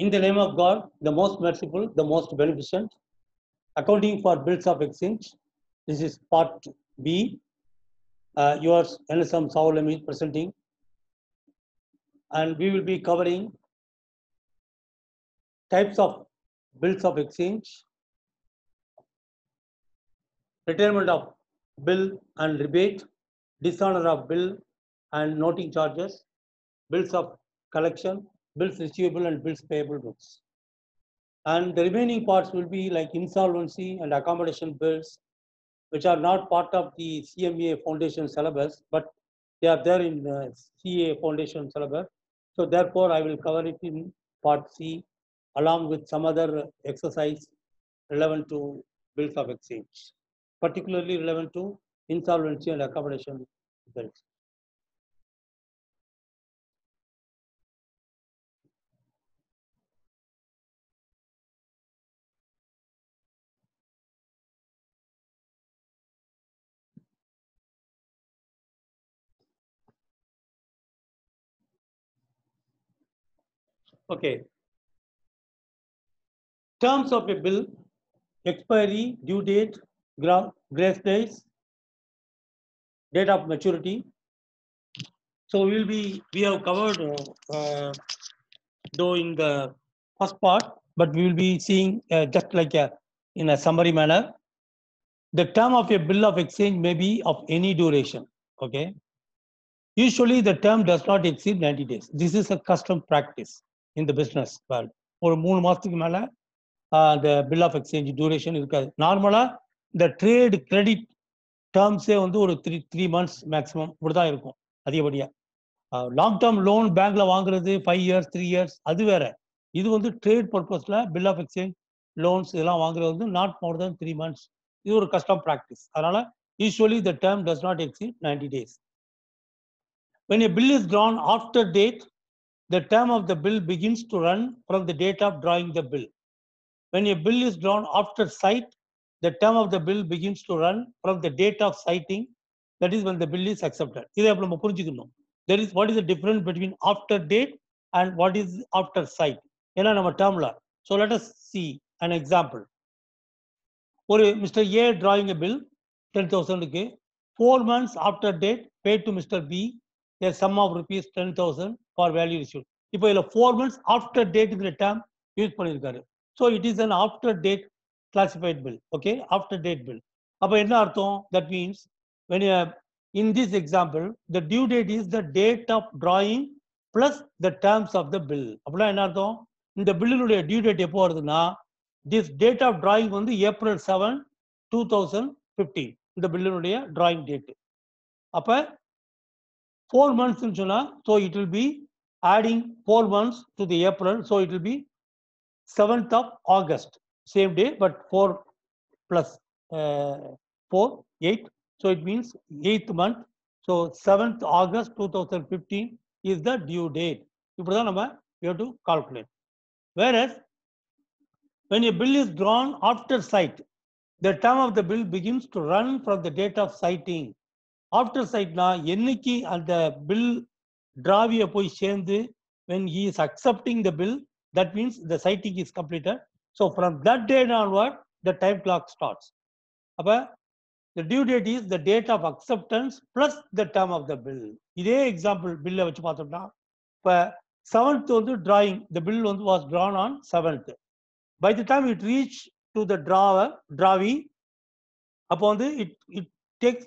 In the name of God, the most merciful, the most beneficent, accounting for bills of exchange. This is part B. Yours, NSM Saulami presenting. And we will be covering types of bills of exchange, retirement of bill and rebate, dishonor of bill and noting charges, bills of collection, bills receivable and bills payable books. And the remaining parts will be like insolvency and accommodation bills, which are not part of the CMA Foundation syllabus, but they are there in the CA Foundation syllabus. So therefore, I will cover it in part C, along with some other exercise relevant to bills of exchange, particularly relevant to insolvency and accommodation bills. Okay. Terms of a bill: expiry, due date, grace days, date of maturity. So we have covered though in the first part, but we will be seeing just like in a summary manner. The term of a bill of exchange may be of any duration. Okay. Usually the term does not exceed 90 days. This is a custom practice in the business world. ஒரு 3 மாசத்துக்கு மேல the bill of exchange duration இருக்காது. நார்மலா இந்த trade credit டேர்ம்ஸே வந்து ஒரு 3 months maximum இப்படிதான் இருக்கும் அதிகப்படியா. லாங் டேர்ம் லோன் பேங்க்ல வாங்குறது 5 years 3 years அது வேற. இது வந்து ட்ரேட் பர்பஸ்ல பில் ஆஃப் எக்ஸ்சேஞ்ச் லோன்ஸ் இதெல்லாம் வாங்குறது வந்து நாட் மோர் தென் 3 months. இது ஒரு கஸ்டம் ப்ராக்டிஸ். அதனால usually the term does not exceed 90 days. When a bill is drawn after date, the term of the bill begins to run from the date of drawing the bill. When a bill is drawn after sight, the term of the bill begins to run from the date of citing, that is when the bill is accepted. இதை அப்ப நம்ம புரிஞ்சுக்கணும். There is what is the difference between after date and what is after sight? ஏன்னா நம்ம termல. So let us see an example. ஒரு Mr. A drawing a bill 10,000க்கு 4 months after date paid to Mr. B a sum of rupees 10,000 for value received. இப்போ இதுல 4 months after date இந்த term use பண்ணிருக்காரு. So it is an after date classified bill. Okay, after date bill. அப்ப என்ன அர்த்தம்? That means when you have, in this example, the due date is the date of drawing plus the terms of the bill. அப்படின்னா என்ன அர்த்தம்? இந்த பில்லுடைய due date எப்போ வருதுன்னா, this date of drawing வந்து April 7, 2015. இந்த பில்லுடைய drawing date. அப்ப 4 months in சொன்னா, so it will be adding 4 months to the April, so it will be 7th of August, same day, but 4 plus 4, 8. So it means 8th month. So 7th August 2015 is the due date. இப்படிதான் நம்ம we have to calculate. Whereas when a bill is drawn after sight, the term of the bill begins to run from the date of citing. After sight na என்னைக்கு அந்த bill டிராவிய போய் சேர்ந்து when he is accepting the bill, that means the citing is completed. So from that date onward, the time clock starts. அப்ப the due date is the date of acceptance plus the term of the bill. இதே example பில்லை வச்சு பார்த்தோம்னா, இப்போ 7th வந்து drawing, the bill வந்து was drawn on 7th. By the time it reached to the drawee, அப்போ வந்து it takes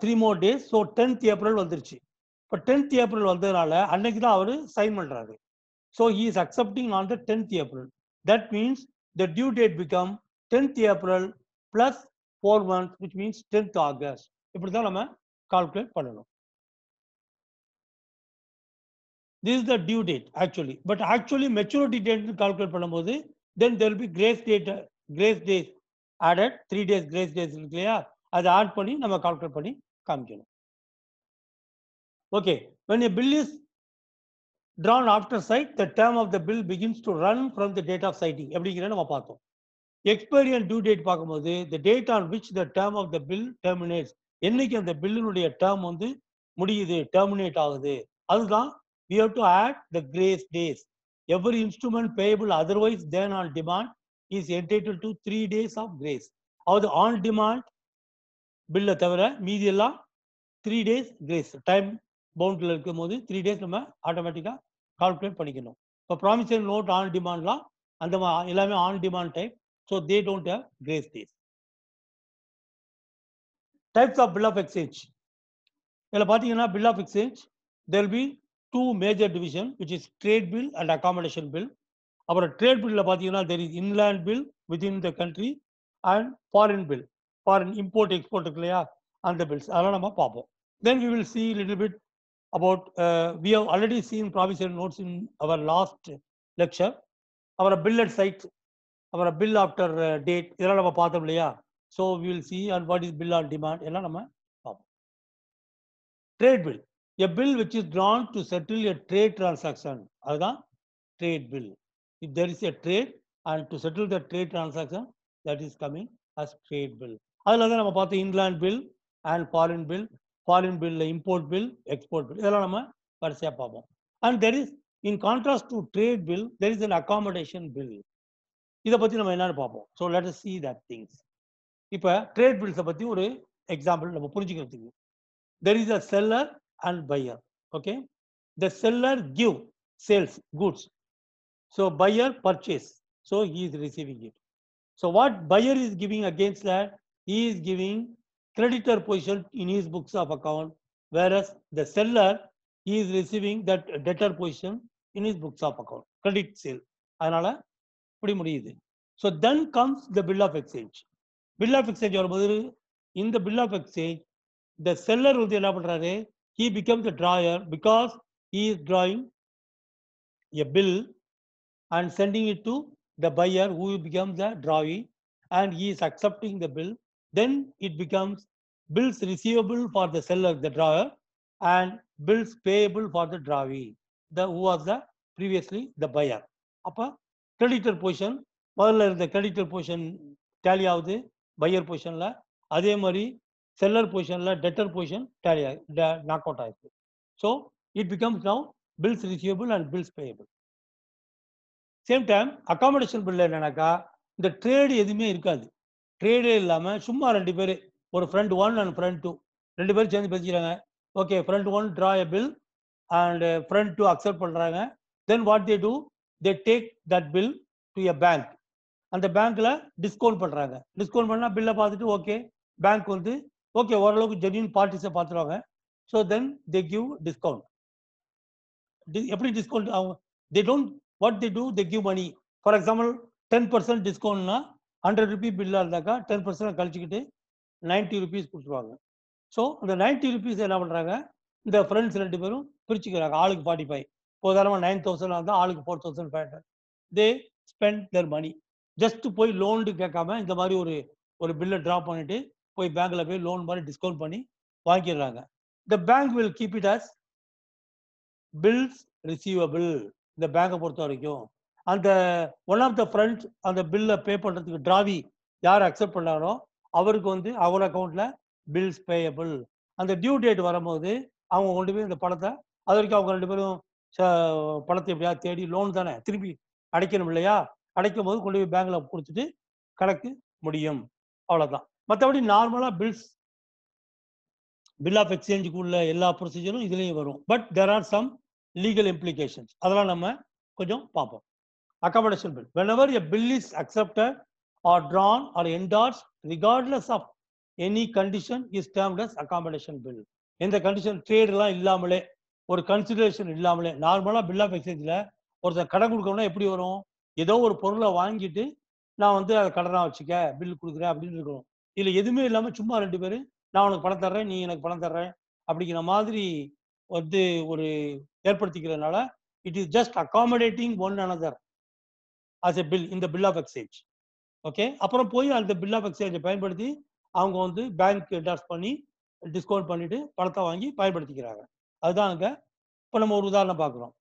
3 more days. So 10th April வந்துருச்சு. இப்போ 10th April வந்ததுனால அன்னைக்கு தான் அவர் சைன் பண்றாரு. So he is accepting on the 10th April. That means the due date become 10th April plus 4 months, which means 10th August. இப்படி தான் நம்ம calculate பண்ணணும். This is the due date actually. But actually maturity date calculate பண்ணும்போது then there will be grace days added. 3 days grace days இருக்கு இல்லையா, அதை add பண்ணி நம்ம கால்குலேட் பண்ணி காமிக்கணும். Okay, when a bill is drawn after sight, the term of the bill begins to run from the date of citing. எப்படிங்கிறத நம்ம பார்த்தோம். Expiry and due date பார்க்கும்போது the date on which the term of the bill terminates, என்னைக்கு அந்த பில்லினுடைய term வந்து முடியுது, terminate ஆகுது, அதுதான் we have to add the grace days. every instrument payable otherwise than on demand is entitled to 3 days of grace. அதாவது on demand பில்லை தவிர மீதி எல்லாம் 3 days grace டைம் பவுண்டில் இருக்கும் போது 3 days நம்ம ஆட்டோமேட்டிக்காக கால்குலேட் பண்ணிக்கணும். இப்போ ப்ராமிசரி நோட் ஆன் டிமாண்ட்லாம் அந்த எல்லாமே on demand type. So they don't have grace days. Types of bill of exchange. இதில் பார்த்தீங்கன்னா bill of exchange there will be two major division which is trade bill and accommodation bill. அப்புறம் trade bill பார்த்தீங்கன்னா there is inland bill within the country and foreign bill, foreign import export இருக்கு இல்லையா அந்த bills அதெல்லாம் நம்ம பார்ப்போம். Then we will see little bit about we have already seen provisional notes in our last lecture. our bill at site, our bill after date இதெல்லாம் நம்ம பார்த்தோம் இல்லையா. So we will see and what is bill on demand எல்லாம் நம்ம பார்ப்போம். Trade bill, a bill which is drawn to settle a trade transaction, அதுதான் trade bill. If there is a trade and to settle the trade transaction, that is coming as trade bill. அதில் தான் நம்ம பார்த்தோம் inland bill and foreign bill. foreign bill import bill, export bill இதெல்லாம் நம்ம வரிசையாக பார்ப்போம். And there is, in contrast to trade bill, there is an accommodation bill. இதை பற்றி நம்ம என்னன்னு பார்ப்போம். So let us see that things. இப்போ trade bills பற்றி ஒரு எக்ஸாம்பிள் நம்ம புரிஞ்சுக்கிறதுக்கு. There is a seller and buyer. Okay, the seller give sales goods, so buyer purchase, so he is receiving it. So what buyer is giving against that, he is giving creditor position in his books of account, whereas the seller, he is receiving that debtor position in his books of account, credit sale. அதனால இப்படி முடியுது. So then comes the bill of exchange. bill of exchange வரும்போது in the bill of exchange the seller வந்து என்ன பண்றாரு, he becomes the drawer because he is drawing a bill and sending it to the buyer who becomes the drawee and he is accepting the bill. Then it becomes bills receivable for the seller, the drawer, and bills payable for the drawee, the who was the previously the buyer. அப்ப creditor position முதல்ல இருந்த creditor position tally ஆகுது buyer positionல, அதே மாதிரி seller positionல debtor position tally knock out ஆயிருக்கு. So it becomes now bills receivable and bills payable. Same time accommodation bill என்னன்னாக்கா இந்த ட்ரேடு எதுவுமே இருக்காது. ட்ரேடே இல்லாமல் சும்மா ரெண்டு பேர், ஒரு ஃப்ரெண்ட் 1 அண்ட் ஃப்ரெண்ட் 2 ரெண்டு பேரும் சேர்ந்து பேசிக்கிறாங்க. Okay, friend 1 draw a bill and friend 2 accept பண்ணுறாங்க. Then what they do, they take that bill to a bank. அந்த பேங்க்கில் டிஸ்கவுண்ட் பண்ணுறாங்க. டிஸ்கவுண்ட் பண்ணால் பில்லை பார்த்துட்டு ஓகே, பேங்க் வந்து ஓகே ஓரளவுக்கு ஜென்யூன் பார்ட்டிஸை பார்த்துருவாங்க. So then they give discount. எப்படி டிஸ்கவுண்ட் அவங்க, they don't, what they do, they give money. For example 10% discount na 100 rupee bill இருந்தாக்கா 10% கழிச்சுக்கிட்டு 90 rupees கொடுத்துருவாங்க. ஸோ அந்த 90 rupees என்ன பண்ணுறாங்க, இந்த ஃப்ரெண்ட்ஸ் ரெண்டு பேரும் பிரிச்சுக்கிறாங்க. ஆளுக்கு 45, உதாரணமாக 9,000 இருந்தால் ஆளுக்கு 4,500. They spend their money. Just போய் லோனு கேட்காம இந்த மாதிரி ஒரு பில்லை ட்ரா பண்ணிட்டு போய் பேங்க்ல போய் லோன் மாதிரி டிஸ்கவுண்ட் பண்ணி வாங்கிடுறாங்க. The bank will keep it as bills receivable. இந்த பேங்கை பொறுத்த வரைக்கும் அந்த ஒன் ஆஃப் த ஃப்ரெண்ட்ஸ் அந்த பில்லை பே பண்ணுறதுக்கு டிராவி யார் அக்செப்ட் பண்ணாரோ அவருக்கு வந்து அவர் அக்கௌண்ட்ல பில்ஸ் பேயபிள். அந்த டியூ டேட் வரும்போது அவங்க கொண்டு போய் இந்த பணத்தை, அது வரைக்கும் அவங்க ரெண்டு பேரும் பணத்தை எப்படியாவது தேடி, லோன் தானே திருப்பி அடைக்கணும் இல்லையா, அடைக்கும் போது கொண்டு போய் பேங்க்ல கொடுத்துட்டு கணக்கு முடியும். அவ்வளோதான். மற்றபடி நார்மலாக பில் ஆஃப் எக்ஸ்சேஞ்சுக்கு உள்ள எல்லா ப்ரொசீஜரும் இதுலேயும் வரும். But there are some legal implications. அதெல்லாம் நம்ம கொஞ்சம் பார்ப்போம். Accommodation bill. Whenever a bill is accepted or drawn or endorsed regardless of any condition is termed as accommodation bill. எந்த கண்டிஷன் ட்ரேட்லாம் இல்லாமலே, ஒரு கன்சிடரேஷன் இல்லாமலே, நார்மலாக பில் ஆஃப் எக்ஸ்சேஞ்சில் ஒருத்தர் கடன் கொடுக்கணும்னா எப்படி வரும், ஏதோ ஒரு பொருளை வாங்கிட்டு நான் வந்து அதை கடனாக வச்சுக்க பில் கொடுக்குறேன் அப்படின்னு இருக்கணும். இதில் எதுவுமே இல்லாமல் சும்மா ரெண்டு பேர் நான் உனக்கு பணம் தர்றேன், நீ எனக்கு பணம் தர்றேன் அப்படிங்கிற மாதிரி வந்து ஒரு ஏற்படுத்திக்கிறதுனால it is just accommodating one another as a bill in the bill of exchange. ஓகே, அப்புறம் போய் அந்த பில் ஆஃப் எக்ஸ்சேஞ்சை பயன்படுத்தி அவங்க வந்து பேங்க் என்டார்ஸ் பண்ணி டிஸ்கவுண்ட் பண்ணிட்டு பணத்தை வாங்கி பயன்படுத்திக்கிறாங்க. அதுதான் அங்கே. இப்போ நம்ம ஒரு உதாரணம் பார்க்குறோம்.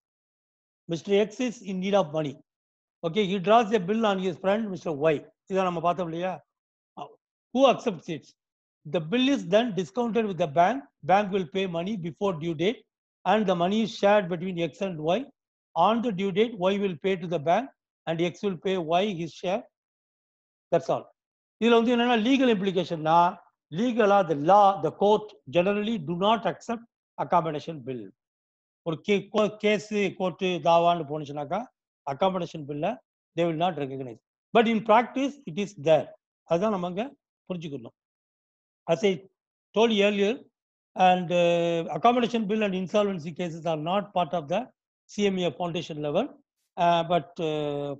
Mister X is in need of money. Okay, he draws a bill on his friend mister Y. இதான் நம்ம பார்த்தோம் இல்லையா. Who accepts it's, the bill is then discounted with the bank. Bank will pay money before due date and the money is shared between X and Y. on the due date Y will pay to the bank and X will pay Y his share. That's all. இதுல வந்து என்னன்னா legal இம்ப்ளிகேஷன்னா லீகலா the law the court generally do not accept accommodation bill. ஒரு case court தாவான்னு போனுச்சுனாக்கா accommodation bill they will not recognize. But in practice it is there. அதுதான் நம்ம அங்க புரிஞ்சுக்கணும். As I told you earlier, and accommodation bill and insolvency cases are not part of the CMA foundation level, but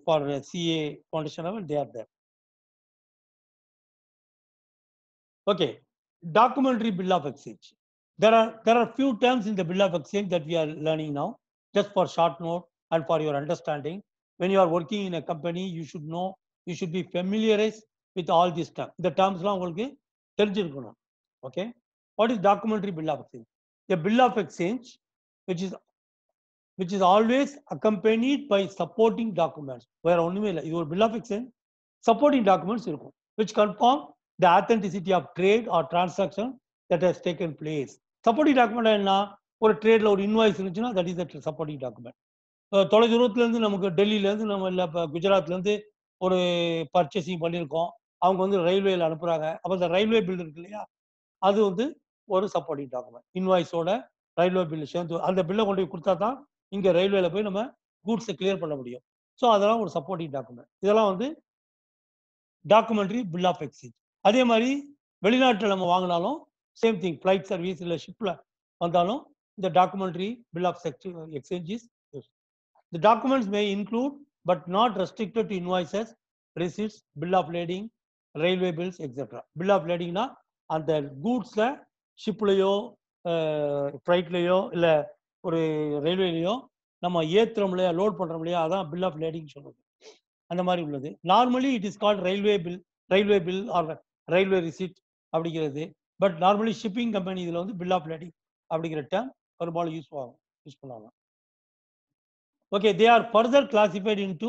for CA foundation level they are there. Okay, documentary bill of exchange. There are few terms in the bill of exchange that we are learning now, just for short note and for your understanding. When you are working in a company, you should know, you should be familiarized with all these terms. The terms la ungalku therinjirukonu. Okay, what is documentary bill of exchange? A bill of exchange which is always accompanied by supporting documents. Where only idu or bill of exchange supporting documents irukum, which confirm the authenticity of trade or transaction that has taken place. Supporting document enna ஒரு ட்ரேட்ல ஒரு invoice இருந்துச்சுன்னா that is the supporting document. தொலைதூரத்துல இருந்து நமக்கு டெல்லியில இருந்து நம்ம இல்லை இப்போ குஜராத்ல இருந்து ஒரு பர்ச்சேசிங் பண்ணியிருக்கோம், அவங்க வந்து ரயில்வேல அனுப்புறாங்க. அப்போ இந்த ரயில்வே பில் இருக்கு இல்லையா, அது வந்து ஒரு சப்போர்ட்டிங் டாக்குமெண்ட். இன்வாய்ஸோட ரயில்வே பில் சேர்ந்து அந்த பில்லை கொண்டு போய் கொடுத்தா தான் இங்கே ரயில்வேல போய் நம்ம கூட்ஸை கிளியர் பண்ண முடியும். ஸோ அதெல்லாம் ஒரு சப்போர்ட்டிங் டாக்குமெண்ட். இதெல்லாம் வந்து டாக்குமெண்ட்ரி பில் ஆஃப் எக்ஸ்சேஞ்ச். அதே மாதிரி வெளிநாட்டில் நம்ம வாங்கினாலும் சேம் திங், ஃப்ளைட் சர்வீஸ் இல்லை ஷிப்பில் வந்தாலும் இந்த documentary bill of exchange is used. The documents may include but not restricted to invoices, receipts, bill of lading, railway bills, etc. Bill of lading na அந்த கூட்ஸ்ல ஷிப்லையோ ஃப்ளைட்லையோ இல்லை ஒரு ரயில்வேலையோ நம்ம ஏற்றுறோம்லையா லோட் பண்ணுறோம்லையா, அதான் bill of lading சொல்றது. அந்த மாதிரி உள்ளது. Normally it is called railway bill or railway receipt அப்படிங்கிறது. பட் நார்மலி ஷிப்பிங் கம்பெனி இதில் வந்து பில் ஆஃப் லேடிங் அப்படிங்கிற டேர்ம் பெரும்பாலும் யூஸ் பண்ணுவாங்க. Okay, they are further classified into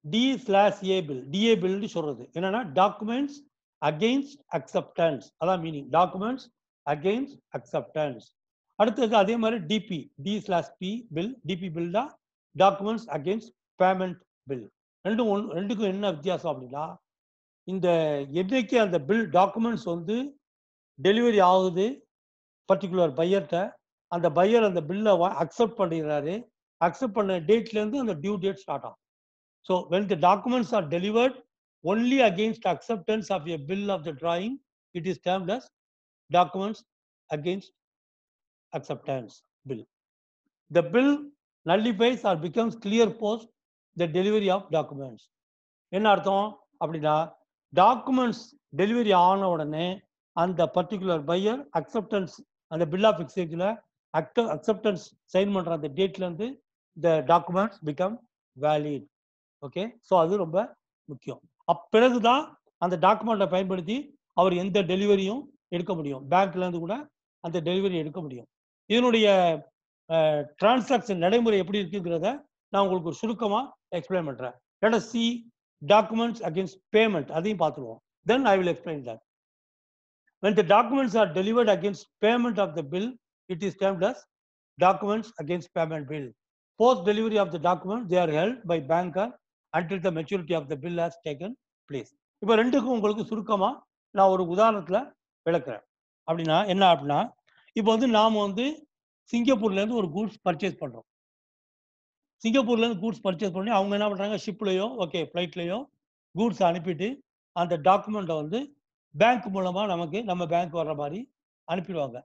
D/A bill. DA bill சொல்றது என்னன்னா டாக்குமெண்ட்ஸ் அகெயின்ஸ்ட் அக்செப்டன்ஸ், அதான் meaning, documents against acceptance. அடுத்தது அதே மாதிரி டிபி, D/P பில். டிபி பில் தான் டாக்குமெண்ட்ஸ் அகெயின்ஸ்ட் பேமெண்ட் பில். ரெண்டுக்கும் என்ன வித்தியாசம் அப்படின்னா, இந்த என்னைக்கு அந்த பில் டாக்குமெண்ட்ஸ் வந்து டெலிவரி ஆகுது பர்டிகுலர் பையர்கிட்ட, அந்த பையர் அந்த பில்லை அக்செப்ட் பண்ணிடுறாரு, அக்செப்ட் பண்ண டேட்ல இருந்து அந்த டியூ டேட் ஸ்டார்ட் ஆகும். So when the documents are delivered only against acceptance of a bill of the drawing, it is termed as documents against acceptance bill. The bill nullifies or becomes clear post the delivery of documents. என்ன அர்த்தம் அப்படின்னா, documents delivery ஆன உடனே அந்த particular pier acceptance அந்த bill of எக்ஸ்சேஞ்சில் acceptance sign பண்ற அந்த டேட்ல இருந்து the documents become valid. Okay, so அது ரொம்ப முக்கியம். பிறகுதான் அந்த டாக்குமெண்ட்டை பயன்படுத்தி அவர் எந்த டெலிவரியும் எடுக்க முடியும், பேங்க்ல இருந்து கூட அந்த டெலிவரி எடுக்க முடியும். இதனுடைய டிரான்சாக்ஷன் நடைமுறை எப்படி இருக்குங்கிறத நான் உங்களுக்கு ஒரு சுருக்கமா எக்ஸ்பிளைன் பண்றேன். let us see documents against payment, அதையும் பார்த்துருவோம். then I will explain that. When the documents are delivered against payment of the bill, it is termed as documents against payment bill. Post delivery of the document, they are held by banker until the maturity of the bill has taken place. இப்போ ரெண்டுக்கும் உங்களுக்கு சுருக்கமா நான் ஒரு உதாரணத்துல விளக்குறேன். அப்படின்னா என்ன அப்படின்னா, இப்போ வந்து நாம வந்து சிங்கப்பூர்ல இருந்து ஒரு கூட்ஸ் பர்ச்சேஸ் பண்றோம். சிங்கப்பூர்ல இருந்து கூட்ஸ் பர்ச்சேஸ் பண்ணி அவங்க என்ன பண்றாங்க, ஷிப்லயோ ஓகே ஃப்ளைட்லயோ கூட்ஸ் அனுப்பிட்டு அந்த டாக்குமெண்ட்டை வந்து பேங்க் மூலமா நமக்கு நம்ம பேங்க் வர்ற மாதிரி அனுப்பிடுவாங்க.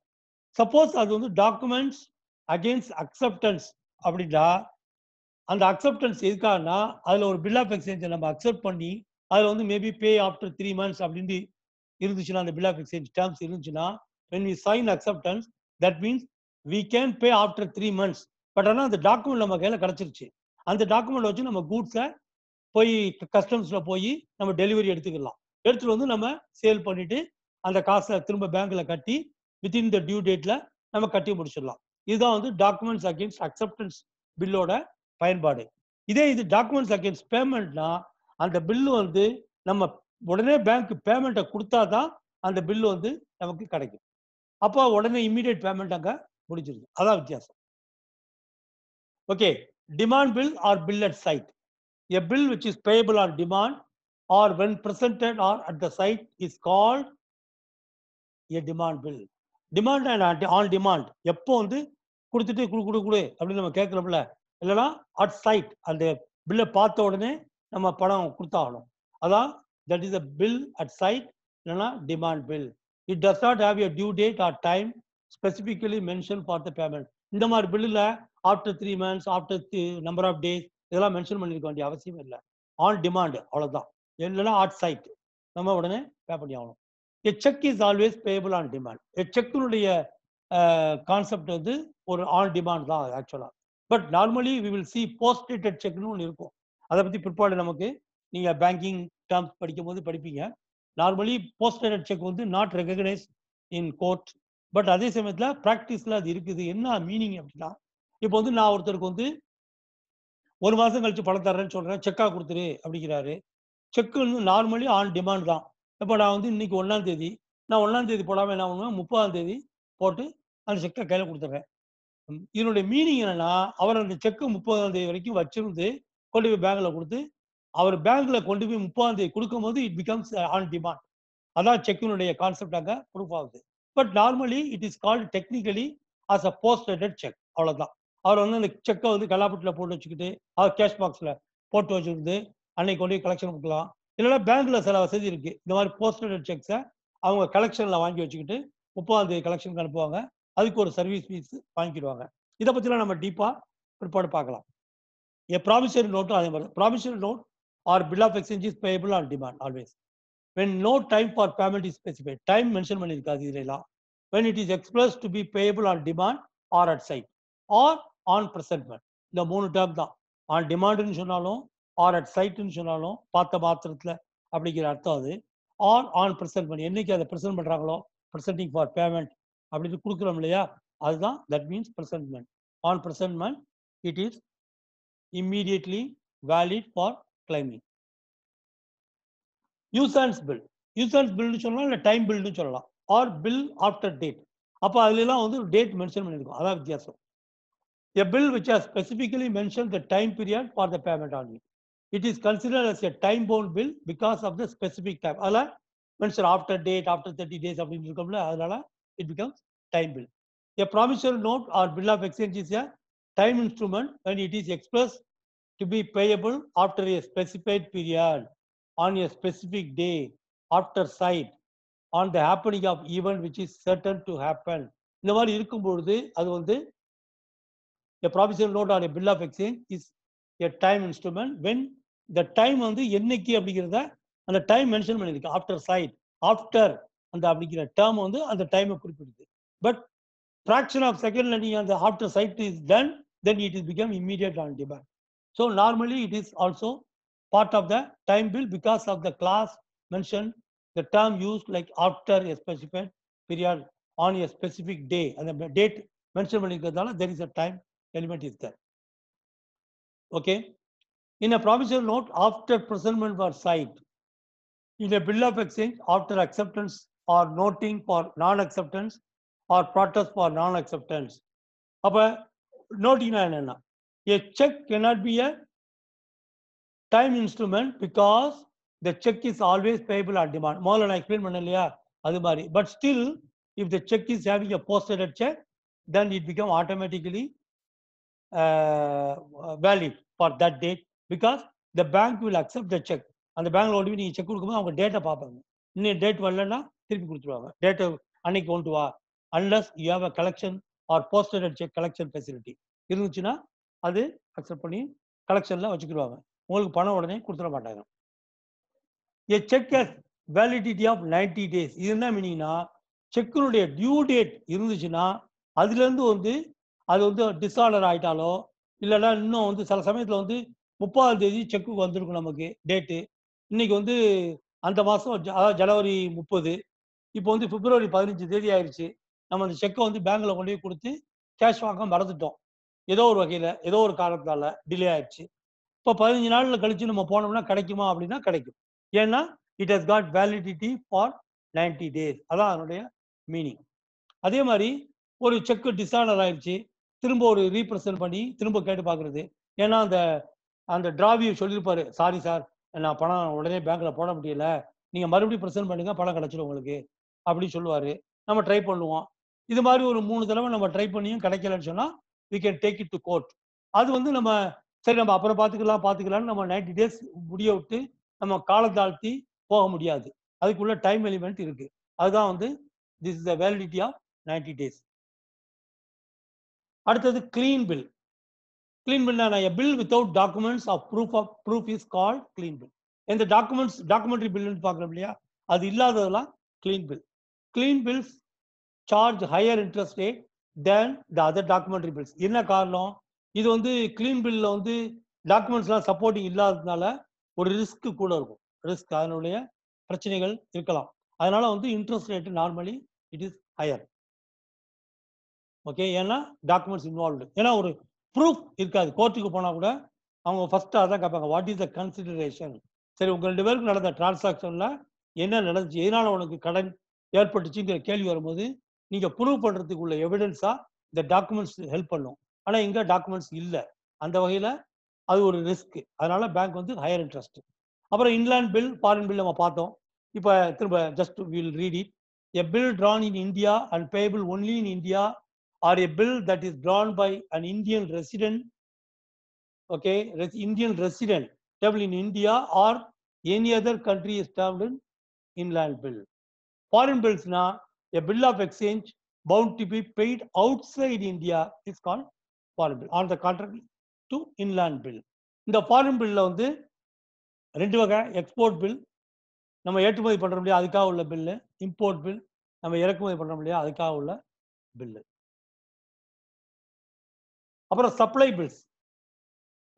சப்போஸ் அது வந்து டாக்குமெண்ட்ஸ் அகெயின்ஸ்ட் அக்செப்டன்ஸ் அப்படின்னா, அந்த அக்செப்டன்ஸ் எதுக்காகனா அதுல ஒரு பில் ஆஃப் எக்ஸ்சேஞ்சை நம்ம அக்செப்ட் பண்ணி அதுல வந்து மேபி பே ஆஃப்டர் 3 months அப்படின்னு இருந்துச்சுன்னா, அந்த பில் ஆஃப் எக்ஸ்சேஞ்ச் டேர்ம்ஸ் இருந்துச்சுன்னா, when we sign acceptance, that means we can pay after 3 months. But ஆனால் அந்த டாக்குமெண்ட் நம்ம கையில கிடைச்சிருச்சு, அந்த டாக்குமெண்ட் வச்சு நம்ம கூட்ஸை போய் கஸ்டம்ஸ்ல போய் நம்ம டெலிவரி எடுத்துக்கலாம். எடுத்துட்டு வந்து நம்ம சேல் பண்ணிட்டு அந்த காசை திரும்ப பேங்க்ல கட்டி வித்தின் த டியூ டேட்ல நம்ம கட்டி முடிச்சிடலாம். இதுதான் வந்து டாக்குமெண்ட்ஸ் அகெயின்ஸ்ட் அக்செப்டன்ஸ் பில்லோட பயன்பாடு. இதே இது டாக்குமெண்ட்ஸ் அகெயின்ஸ்ட் பேமெண்ட்னா, அந்த பில்லு வந்து நம்ம உடனே பேங்க் பேமெண்ட்டை கொடுத்தாதான் அந்த பில்லு வந்து நமக்கு கிடைக்கும். அப்போ உடனே இம்மீடியட் பேமெண்ட் அங்க முடிஞ்சிருது. அதான் வித்தியாசம். Okay, demand bill or bill at site. A bill which is payable on demand or when presented or at the site is called a demand bill. Demand and on demand எப்போ வந்து கொடுத்துட்டு குடு அப்படின்னு நம்ம கேட்கிறோம்ல, இல்லைன்னா அட் சைட் அந்த பில்லை பார்த்த உடனே நம்ம பணம் கொடுத்தாகணும். அதான் that is a bill at sight, இல்லைன்னா demand bill. It does not have a due date or time specifically mention for the payment. இந்த மாதிரி பில்லில் after 3 months, after number of days இதெல்லாம் மென்ஷன் பண்ணிருக்க வேண்டிய அவசியம் இல்லை. ஆன் டிமாண்ட் அவ்வளோதான். இல்லைன்னா அட் சைட் நம்ம உடனே பே பண்ணி ஆகணும். A check is always payable on demand. A check-உடைய கான்செப்ட் வந்து ஒரு ஆன் டிமாண்ட் தான் ஆக்சுவலா. But normally we will see post dated செக்னு ஒன்று இருக்கும். அதை பற்றி பிற்பாடு நமக்கு நீங்கள் பேங்கிங் டேர்ம்ஸ் படிக்கும் போது படிப்பீங்க. நார்மலி போஸ்ட் டேட்டட் செக் வந்து not recognise in court. But அதே சமயத்தில் ப்ராக்டிஸில் அது இருக்குது. என்ன மீனிங் அப்படின்னா, இப்போ வந்து நான் ஒருத்தருக்கு வந்து 1 மாதம் கழிச்சு பணம் தர்றேன்னு சொல்கிறேன், செக்காக கொடுத்துரு அப்படிங்கிறாரு. செக்கு வந்து நார்மலி ஆன் டிமாண்ட் தான். இப்போ நான் வந்து இன்னைக்கு 1ஆம் தேதி, நான் 1ஆம் தேதி போடாமல் என்ன பண்ணுவேன், 30ஆம் தேதி போட்டு அந்த செக்கை கையில் கொடுத்துட்றேன். இதனுடைய மீனிங் என்னன்னா, அவர் அந்த செக்கு 30ஆம் தேதி வரைக்கும் வச்சிருந்து கொண்டு போய் பேங்க்ல கொடுத்து, அவர் பேங்க்ல கொண்டு போய் 30ஆம் தேதி கொடுக்கும்போது இட் பிகம்ஸ் ஆன் டிமாண்ட். அதான் செக்கினுடைய கான்செப்ட் அங்கே ப்ரூஃப் ஆகுது. But normally it is called technically as a post dated check. அவ்வளோதான். அவர் வந்து அந்த செக்கை வந்து கலாப்பட்டில் போட்டு வச்சுக்கிட்டு, அவர் கேஷ் பாக்ஸில் போட்டு வச்சுருந்து அன்னைக்கு கொண்டு போய் கலெக்ஷன் கொடுக்கலாம். இல்லைன்னா பேங்க்ல சில வசதி இருக்கு. இந்த மாதிரி போஸ்டட் செக்ஸை அவங்க கலெக்ஷன்ல வாங்கி வச்சுக்கிட்டு 30ஆம் தேதி கலெக்ஷனுக்கு அனுப்புவாங்க. அதுக்கு ஒரு சர்வீஸ் ஃபீஸ் வாங்கிடுவாங்க. இதை பற்றிலாம் நம்ம டீப்பா பிற்பாடு பார்க்கலாம். A promissory note அதே மாதிரி. Promissory note or bill of exchange is payable on demand always. When no time for payment is specified. Time mention பண்ணிருக்காது இதெல்லாம். When it is expressed to be payable on demand or at site or on presentment. இந்த 3 term தான். On டிமாண்ட்னு சொன்னாலும் R at சைட்னு சொன்னாலும் பார்த்த மாத்திரத்தில் அப்படிங்கிற அர்த்தம் அது. ஆர் ஆன் ப்ரெசென்ட்மெண்ட், என்னைக்கு அதை ப்ரெசென்ட் பண்ணுறாங்களோ, ப்ரெசென்டிங் ஃபார் பேமெண்ட் அப்படின்னு கொடுக்குறோம் இல்லையா, அதுதான் that means presentment. On presentment it is immediately valid for claiming. Usance bill. Usance பில்னு சொல்லலாம், இல்லை டைம் பில்னு சொல்லலாம். Or bill after date. அப்போ அதுலாம் வந்து டேட் மென்ஷன் பண்ணியிருக்கோம், அதான் வித்தியாசம். A bill which has specifically mentioned the time period for the payment only. It is considered as a time-bound bill because of the specific time. Adala mentioned after date, after 30 days, it becomes time bill. A promissory note or bill of exchange is a time instrument when it is expressed to be payable after a specified period, on a specific day, after sight, on the happening of event which is certain to happen. இந்த மாதிரி இருக்கும்பொழுது அது வந்து a promissory note or a bill of exchange is a time instrument when the time வந்து என்னைக்கு அப்படிங்கிறத அந்த time mention பண்ணிருக்கு. ஆஃப்டர் சைட், ஆஃப்டர் அந்த அப்படிங்கிற டேர்ம் வந்து அந்த டைமை குறிப்பிடுது. பட் ஃப்ராக்ஷன் ஆஃப் செகண்ட்ல நீங்க அந்த after sight is done, then it is become immediate on demand. So normally it is also part of the time bill because of the clause mention the term use like after a specified period on a specific day. அந்த date mention பண்ணிக்கிறதால there is a time element is there. Okay. In a promissory note, after presentment for sight, in a bill of exchange, after acceptance or noting for non-acceptance or protest for non-acceptance. அப்ப noting என்னன்னா, a check cannot be a time instrument because the check is always payable on demand. முதல்ல நான் explain பண்ணேன் இல்லையா, அது மாதிரி. But still, if the check is having a posted check, then it becomes automatically valid for that date because the bank will accept the check. அந்த பேங்க்ல ஓடி நீங்க செக் கொடுக்கும்போது அவங்க டேட்டை பார்ப்பாங்க. இன்னும் டேட் வரலன்னா திருப்பி கொடுத்துருவாங்க. டேட்டை அன்னைக்கு கொண்டு வா. Unless you have a collection or posted cheque collection facility இருந்துச்சுன்னா அது அக்செப்ட் பண்ணி கலெக்ஷன்ல வச்சுக்கிடுவாங்க. உங்களுக்கு பணம் உடனே கொடுத்துட மாட்டாங்க. A check has validity of 90 days. இது என்ன மீனிங்னா, செக்கினுடைய டியூ டேட் இருந்துச்சுன்னா அதுல இருந்து வந்து அது வந்து டிஸார்டர் ஆயிட்டாலோ இல்லைன்னா இன்னும் வந்து சில சமயத்தில் வந்து 30ஆம் தேதி செக்கு வந்திருக்கும் நமக்கு டேட்டு. இன்னைக்கு வந்து அந்த மாதம் அதாவது ஜனவரி 30, இப்போ வந்து பிப்ரவரி 15 தேதி ஆயிடுச்சு. நம்ம அந்த செக்கை வந்து பேங்க்ல கொண்டு போய் கொடுத்து கேஷ் வாங்க மறந்துட்டோம். ஏதோ ஒரு வகையில் ஏதோ ஒரு காரணத்தால டிலே ஆயிடுச்சு. இப்போ 15 நாளில் கழிச்சு நம்ம போனோம்னா கிடைக்குமா அப்படின்னா கிடைக்கும். ஏன்னா it has got validity for 90 days. அதான் அதனுடைய மீனிங். அதே மாதிரி ஒரு செக்கு டிஸார்டர் ஆயிடுச்சு, திரும்ப ஒரு ரீப்ரசன்ட் பண்ணி திரும்ப கேட்டு பார்க்குறது. ஏன்னா அந்த அந்த டிராவியை சொல்லியிருப்பாரு, சாரி சார் நான் பணம் உடனே பேங்க்ல போட முடியல, நீங்க மறுபடியும் ப்ரெசென்ட் பண்ணுங்க பணம் கிடைச்சிடும் உங்களுக்கு அப்படின்னு சொல்லுவாரு. நம்ம ட்ரை பண்ணுவோம். இது மாதிரி ஒரு 3 தடவை நம்ம ட்ரை பண்ணியும் கிடைக்கலன்னு சொன்னா we can take it to court. அது வந்து நம்ம சரி நம்ம அப்புறம் பார்த்துக்கலாம்னு நம்ம 90 டேஸ் முடிய விட்டு நம்ம காலம் தாழ்த்தி போக முடியாது. அதுக்குள்ள டைம் எலிமெண்ட் இருக்கு. அதுதான் வந்து this is the validity of 90 days. அடுத்தது clean bill. Clean bill a bill without documents of proof is called clean bill. இந்த டாக்குமெண்ட்ரி பில்னு பார்க்குறோம் இல்லையா, அது இல்லாததெல்லாம் clean bill. Clean bills charge higher interest rate than the other documentary bills. என்ன காரணம்? இது வந்து கிளீன் பில்ல வந்து டாக்குமெண்ட்ஸ்லாம் சப்போர்ட்டிங் இல்லாததுனால ஒரு ரிஸ்க் கூட இருக்கும். ரிஸ்க் அதனுடைய பிரச்சனைகள் இருக்கலாம். அதனால வந்து interest rate normally it is higher. Okay, ஏன்னா டாக்குமெண்ட்ஸ் இன்வால்வ்டு. ஏன்னா ஒரு ப்ரூஃப் இருக்காது. கோர்ட்டுக்கு போனால் கூட அவங்க ஃபர்ஸ்ட் அதான் கேட்பாங்க, வாட் இஸ் த கன்சிடரேஷன். சரி உங்க 2 பேருக்கு நடந்த டிரான்சாக்ஷன்ல என்ன நடந்துச்சு, எதனால உனக்கு கடன் ஏற்பட்டுச்சுங்கிற கேள்வி வரும்போது நீங்க ப்ரூவ் பண்றதுக்கு உள்ள எவிடன்ஸா இந்த டாக்குமெண்ட்ஸ் ஹெல்ப் பண்ணும். ஆனா இங்க டாக்குமெண்ட்ஸ் இல்லை. அந்த வகையில அது ஒரு ரிஸ்க். அதனால பேங்க் வந்து ஹையர் இன்ட்ரெஸ்ட். அப்புறம் இன்லேண்ட் பில், ஃபாரின் பில் நம்ம பார்த்தோம். இப்போ திரும்ப just will read it. A bill drawn in India and payable only in India, or a bill that is drawn by an Indian resident, okay, Indian resident stable in India or any other country is termed in inland bill. Foreign bills na a bill of exchange bound to be paid outside India is called foreign bill. On the contrary to inland bill. இந்த foreign bill வந்து 2 வகை. Export bill, நம்ம ஏற்றுமதி பண்றோம் இல்லையா அதுக்காக உள்ள bill. Import bill, நம்ம இறக்குமதி பண்றோம் இல்லையா அதுக்காக உள்ள பில்லு. அப்புறம் supply bills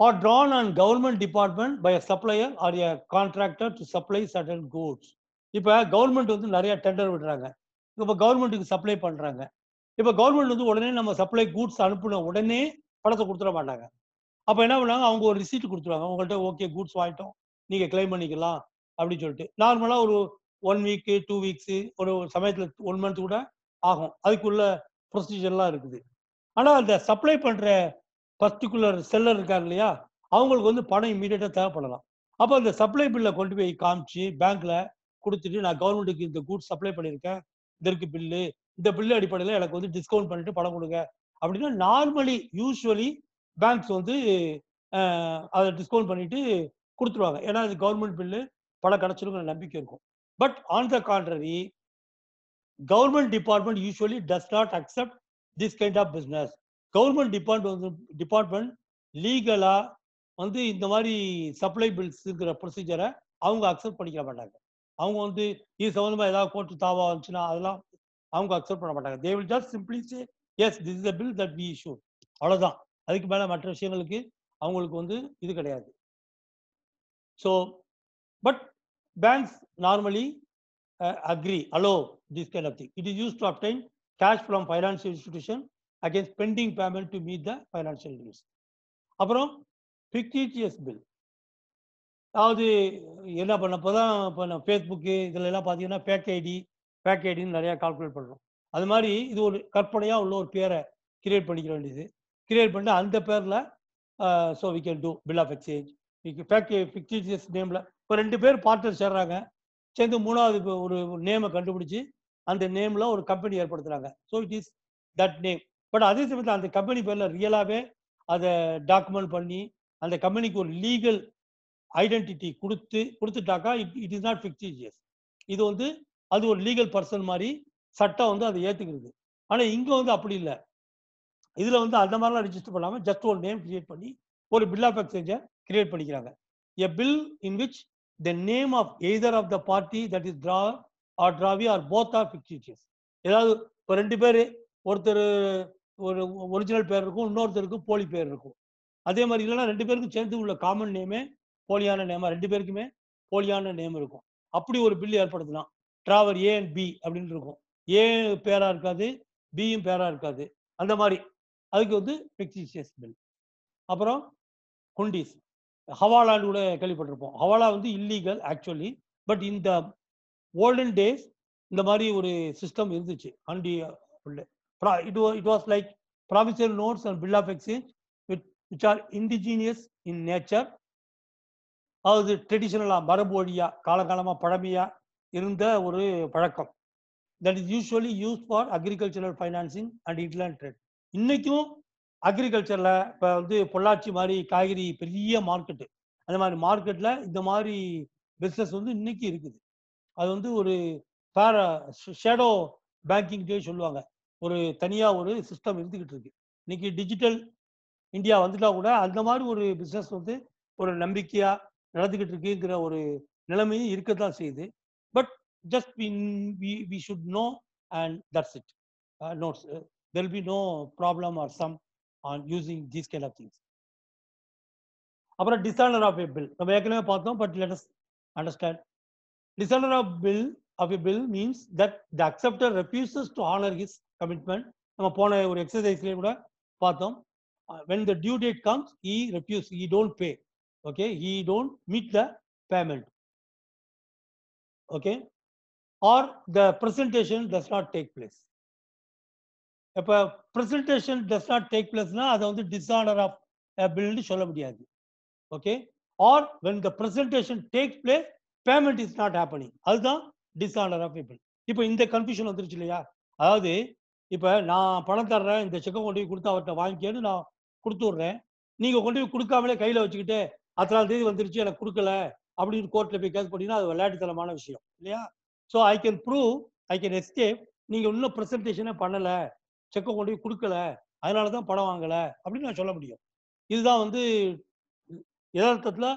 are drawn on government department by a supplier or a contractor to supply certain goods. இப்ப கவர்மெண்ட் வந்து நிறைய டெண்டர் விடுறாங்க. இப்ப கவர்மெண்ட்டுக்கு சப்ளை பண்றாங்க. இப்ப கவர்மெண்ட் வந்து உடனே நம்ம சப்ளை கூட்ஸ் அனுப்புன உடனே பணத்தை கொடுத்துட மாட்டாங்க. அப்ப என்ன பண்ணாங்க, அவங்க ஒரு ரிசீட் கொடுத்துருவாங்க. உங்கள்கிட்ட ஓகே கூட்ஸ் வாங்கிட்டோம், நீங்க கிளைம் பண்ணிக்கலாம் அப்படின்னு சொல்லிட்டு. நார்மலா ஒரு 1 வீக் 2 வீக்ஸ், ஒரு சமயத்துல 1 மந்த் கூட ஆகும். அதுக்குள்ள ப்ரொசீஜர்லாம் இருக்குது. ஆனா அந்த சப்ளை பண்ற பர்டிகுலர் செல்லர் இருக்காரு இல்லையா, அவங்களுக்கு வந்து பணம் இமீடியட்டா தேவைப்படலாம். அப்போ அந்த சப்ளை பில்லை கொண்டு போய் காமிச்சு பேங்க்ல கொடுத்துட்டு, நான் கவர்மெண்ட்டுக்கு இந்த கூட்ஸ் சப்ளை பண்ணியிருக்கேன், இதற்கு பில்லு, இந்த பில்லு அடிப்படையில் எனக்கு வந்து டிஸ்கவுண்ட் பண்ணிட்டு பணம் கொடுங்க அப்படின்னா நார்மலி யூஸ்வலி பேங்க்ஸ் வந்து அதை டிஸ்கவுண்ட் பண்ணிட்டு கொடுத்துருவாங்க. ஏன்னா அது கவர்மெண்ட் பில்லு, பணம் கிடைச்சிருங்கிற நம்பிக்கை இருக்கும். But on the contrary, government department usually does not accept this kind of business. Government department லீகலா வந்து இந்த மாதிரி சப்ளை பில்ஸ்ங்கிற ப்ரொசீஜரை அவங்க அக்செப்ட் பண்ணிக்க மாட்டாங்க. அவங்க வந்து இது சம்பந்தமா ஏதாவது கோர்ட்டு தாவா வந்துச்சுன்னா அதெல்லாம் அவங்க அக்செப்ட் பண்ண மாட்டாங்க. They will just simply say yes this is the bill that we issue, அவ்வளவுதான். அதுக்கு மேல மற்ற விஷயங்களுக்கு அவங்களுக்கு வந்து இது கிடையாது. So but banks normally agree, allow this kind of thing. It is used to obtain cash from financial institution against pending payment to meet the financial needs. அப்புறம் fictitious bill. அதாவது என்ன பண்ணப்போதான் இப்போ நம்ம ஃபேஸ்புக்கு இதில் எல்லாம் பார்த்தீங்கன்னா ஃபேக் ஐடின்னு நிறையா calculate பண்ணுறோம். அது மாதிரி இது ஒரு கற்பனையாக உள்ள ஒரு பேரை கிரியேட் பண்ணிக்க வேண்டியது. கிரியேட் பண்ணிட்டு அந்த பேரில் so we can do bill of exchange. Fictitious நேமில் இப்போ 2 பேர் பார்ட்னர் சேர்றாங்க, சேர்ந்து 3வது ஒரு நேமை கண்டுபிடிச்சி அந்த நேமில் ஒரு கம்பெனி ஏற்படுத்துகிறாங்க. So it is that name. But அதே சமயத்தில் அந்த கம்பெனி பேரில் ரியலாகவே அதை டாக்குமெண்ட் பண்ணி அந்த கம்பெனிக்கு ஒரு லீகல் ஐடென்டிட்டி கொடுத்துட்டாக்கா இட் இஸ் நாட் ஃபிக்டிஷியஸ். இது வந்து அது ஒரு லீகல் பர்சன் மாதிரி சட்டம் வந்து அதை ஏற்றுக்கிறது. ஆனால் இங்கே வந்து அப்படி இல்லை. இதில் வந்து அந்த மாதிரிலாம் ரிஜிஸ்டர் பண்ணாமல் ஜஸ்ட் ஒரு நேம் கிரியேட் பண்ணி ஒரு பில் ஆஃப் எக்ஸ்சேஞ்சை கிரியேட் பண்ணிக்கிறாங்க. A bill in which the name of either of the party that is drawee or both are fictitious. ஏதாவது இப்போ 2 பேர், ஒருத்தர் ஒரு ஒரிஜினல் பேர் இருக்கும், இன்னொருத்தருக்கு போலி பேர் இருக்கும். அதே மாதிரி இல்லைன்னா 2 பேருக்கும் சேர்ந்து உள்ள காமன் நேமே போலியான நேமா 2 பேருக்குமே போலியான நேம் இருக்கும். அப்படி ஒரு பில் ஏற்படுத்தலாம். டிராவர் ஏ அண்ட் பி அப்படின்னு இருக்கும். ஏ பேரா இருக்காது, பியும் பேரா இருக்காது. அந்த மாதிரி அதுக்கு வந்து ஃபிக்டிஷியஸ் பில். அப்புறம் குண்டீஸ், ஹவாலான்னு கூட கேள்விப்பட்டிருப்போம். ஹவாலா வந்து இல்லீகல் ஆக்சுவலி. பட் இந்த ஓல்டன் டேஸ் இந்த மாதிரி ஒரு சிஸ்டம் இருந்துச்சு. It was like promissory notes and bill of exchange which are indigenous in nature, அதாவது ட்ரெடிஷனலா மரபு வழியா காலகாலமா பழமையா இருந்த ஒரு பழக்கம். That is usually use for agricultural financing and inland trade. இன்னைக்கும் அக்ரிகல்ச்சர்ல இப்போ வந்து பொள்ளாச்சி மாதிரி காய்கறி பெரிய மார்க்கெட்டு, அந்த மாதிரி மார்க்கெட்ல இந்த மாதிரி பிஸ்னஸ் வந்து இன்னைக்கு இருக்குது. அது வந்து ஒரு ஷேடோ பேங்கிங் சொல்லுவாங்க. ஒரு தனியா ஒரு சிஸ்டம் இருந்துகிட்டு இருக்கு. இன்னைக்கு டிஜிட்டல் இந்தியா வந்துட்டா கூட அந்த மாதிரி ஒரு பிஸ்னஸ் வந்து ஒரு நம்பிக்கையா நடந்துகிட்டு இருக்குங்கிற ஒரு நிலைமையும் இருக்கத்தான் செய்யுது. But just we should know and that's it. Notes. There will be no problem or some on using these kind of things. அப்புறம் டிஸ்ஆனர் ஆஃப் எ பில் நம்ம ஏற்கனவே பார்த்தோம். But let us understand. Dishonour of a bill means that the acceptor refuses to honor his commitment. நம்ம போன ஒரு எக்ஸசைஸ்லயே கூட பார்த்தோம். When the due date comes, he refuses, he don't pay. Okay, he don't meet the payment. Okay, or the presentation does not take place. இப்ப presentation does not take place னா அது வந்து dishonor of a bill னு சொல்ல முடியாது. Okay, or when the presentation takes place, payment is not happening, அதுதான் dishonor of a bill. இப்போ இந்த கன்ஃபியூஷன் வந்துருச்சு இல்லையா? அதாவது இப்ப நான் பணம் தர்றேன், இந்த செக்கை கொண்டு போய் கொடுத்து அவர்கிட்ட வாங்கிக்கேன்னு நான் கொடுத்து விடுறேன். நீங்க கொண்டு போய் கொடுக்காமலே கையில வச்சுக்கிட்டு 10ஆம் தேதி வந்துருச்சு எனக்கு கொடுக்கல அப்படின்னு கோர்ட்ல போய் கேஸ் பண்ணீங்கன்னா அது விளையாட்டுத்தனமான விஷயம் இல்லையா? So I can prove, I can escape, நீங்க இன்னும் ப்ரெசன்டேஷனே பண்ணல, செக்கை கொண்டு போய் கொடுக்கல, அதனாலதான் பணம் வாங்கல அப்படின்னு நான் சொல்ல முடியும். இதுதான் வந்து யதார்த்தத்துல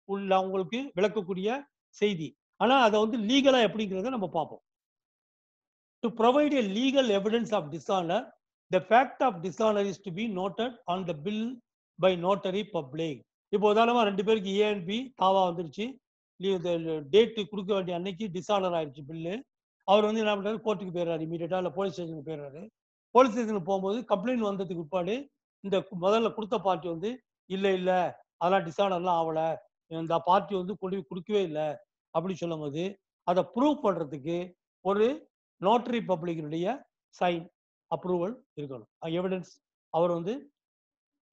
உள்ள உங்களுக்கு விளக்கக்கூடிய செய்தி. ஆனா அதை வந்து லீகலா எப்படிங்கிறத நம்ம பார்ப்போம். To provide a legal evidence of dishonor, the fact of dishonor is to be noted on the bill by notary public. இப்போ உதாரணமா 2 பேருக்கு ஏ அண்ட் பி தாவா வந்துருச்சு. டேட்டு கொடுக்க வேண்டிய அன்னைக்கு டிஸ்ஆனர் ஆயிடுச்சு பில்லு. அவர் வந்து என்ன பண்றாரு, கோர்ட்டுக்கு போயிடுறாரு, இமீடியட்டா இல்லை போலீஸ் ஸ்டேஷனுக்கு போயிடுறாரு. போலீஸ் ஸ்டேஷனுக்கு போகும்போது கம்ப்ளைண்ட் வந்ததுக்கு பிற்பாடு இந்த முதல்ல கொடுத்த பார்ட்டி வந்து இல்லை இல்லை அதெல்லாம் டிஸ்ஆனர்லாம் ஆகல, இந்த பார்ட்டி வந்து கொண்டு போய் கொடுக்கவே இல்லை அப்படின்னு சொல்லும் போது அதை ப்ரூவ் பண்றதுக்கு ஒரு நோட்டரி பப்ளிக்கினுடைய சைன் அப்ரூவல் இருக்கணும். எவிடன்ஸ் அவர் வந்து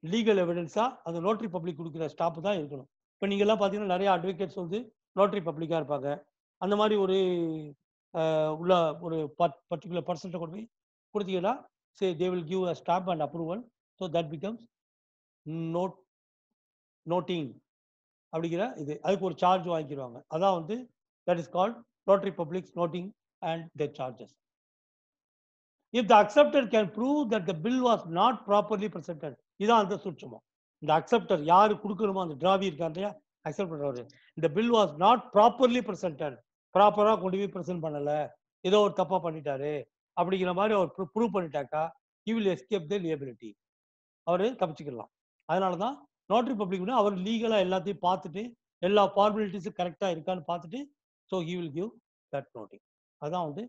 லீகல் எவிடன்ஸா அந்த நோட்டரி பப்ளிக் கொடுக்குற ஸ்டாப் தான் இருக்கணும். இப்போ நீங்க எல்லாம் பார்த்தீங்கன்னா நிறைய அட்வொகேட்ஸ் வந்து நோட்டரி பப்ளிக்கா இருப்பாங்க. அந்த மாதிரி ஒரு உள்ள ஒரு பர்டிகுலர் பர்சன்ட்டை கொண்டு போய் கொடுத்தீங்கன்னா say they will give a stamp and approval. So that becomes noting அப்படிங்கிற இது. அதுக்கு ஒரு சார்ஜ் வாங்கிடுவாங்க. அதான் வந்து that is called notary publics noting and their charges. If the acceptor can prove that the bill was not properly presented, இதான் அந்த சூட்சமம். இந்த அக்செப்டர் யாரு கொடுக்கணுமோ அந்த டிராவி இருக்காரு இல்லையா, அக்செப்ட் பண்றவரு, இந்த bill was not properly presented, ப்ராப்பரா கொண்டு போய் பிரசன்ட் பண்ணல, ஏதோ ஒரு தப்பா பண்ணிட்டாரு அப்படிங்கிற மாதிரி அவர் prove பண்ணிட்டாக்கா he will escape the liability, அவரு தப்பிச்சுக்கலாம். அதனாலதான் நோட்டரி பப்ளிக் அவர் லீகலா எல்லாத்தையும் பார்த்துட்டு எல்லா ஃபார்மாலிட்டிஸும் கரெக்டா இருக்கான்னு பார்த்துட்டு so he will give that notice. அதான் வந்து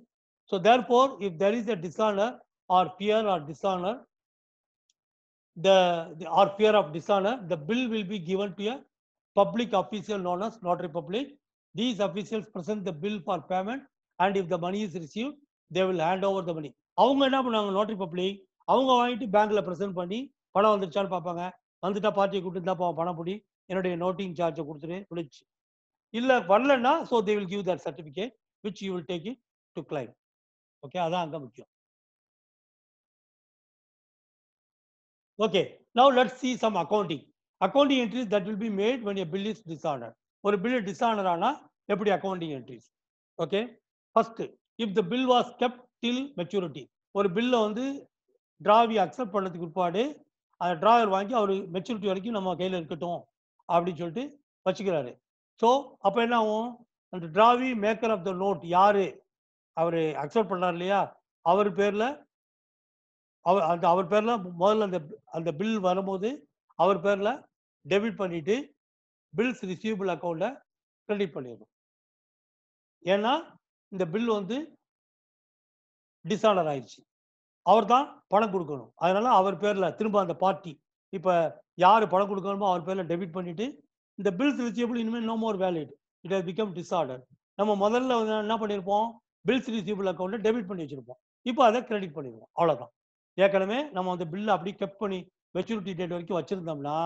so therefore if there is a dishonor or fear or dishonor, the or fear of dishonor, the bill will be given to a public official known as notary public. These officials present the bill for payment and if the money is received they will hand over the money. அவங்க என்ன பண்ணுவாங்க, notary public அவங்க வாங்கிட்டு பேங்க்ல present பண்ணி பணம் வந்துருச்சான்னு பார்ப்பாங்க. வந்துட்டா பார்ட்டியை கூப்பிட்டு இருந்தா பணம் பிடி, என்னுடைய நோட்டிங் சார்ஜை கொடுத்துட்டு விழிச்சு, இல்ல வரலன்னா so they will give that certificate which you will take it to claim. Okay, அதான் அங்க முக்கியம். Okay, now let's see some accounting entries that will be made when a bill is dishonored. ஒரு bill dishonor ஆனா எப்படி accounting entries? Okay, first, if the bill was kept till maturity, ஒரு bill வந்து டிராவி accept பண்ணதுக்கு பிற்பாடு அந்த Trevor வாங்கி அவர் maturity வரைக்கும் நம்ம கையில இருக்கட்டும் அப்படின்னு சொல்லிட்டு வச்சுக்கிறாரு. ஸோ அப்ப என்ன ஆகும், அந்த டிராவி மேக்கர் ஆஃப் த நோட் யாரு அவரு அக்செப்ட் பண்ணார் இல்லையா, அவர் பேர்ல அவர் பேர்ல முதல்ல அந்த பில் வரும்போது அவர் பேர்ல டெபிட் பண்ணிட்டு பில்ஸ் ரிசீவபிள் அக்கௌண்ட்ல கிரெடிட் பண்ணிடணும். ஏன்னா இந்த பில் வந்து டிஸ்ஆனர் ஆயிடுச்சு, அவர் தான் பணம் கொடுக்கணும். அதனால அவர் பேர்ல திரும்ப அந்த பார்ட்டி இப்ப யாரு பணம் கொடுக்கணுமோ அவர் பேர்ல டெபிட் பண்ணிட்டு இந்த பில்ஸ் ரிசீவபிள் இனிமேல் no more valid, it has become dishonour. நம்ம முதல்ல என்ன பண்ணிருப்போம், பில்ஸ் ரிசீவபிள் அக்கௌண்ட்ல டெபிட் பண்ணி வச்சிருப்போம், இப்போ அதை கிரெடிட் பண்ணிடுவோம், அவ்வளவுதான். ஏற்கனவே நம்ம அந்த பில் அப்படி கெப்ட் பண்ணி மெச்சூரிட்டி டேட் வரைக்கும் வச்சிருந்தோம்னா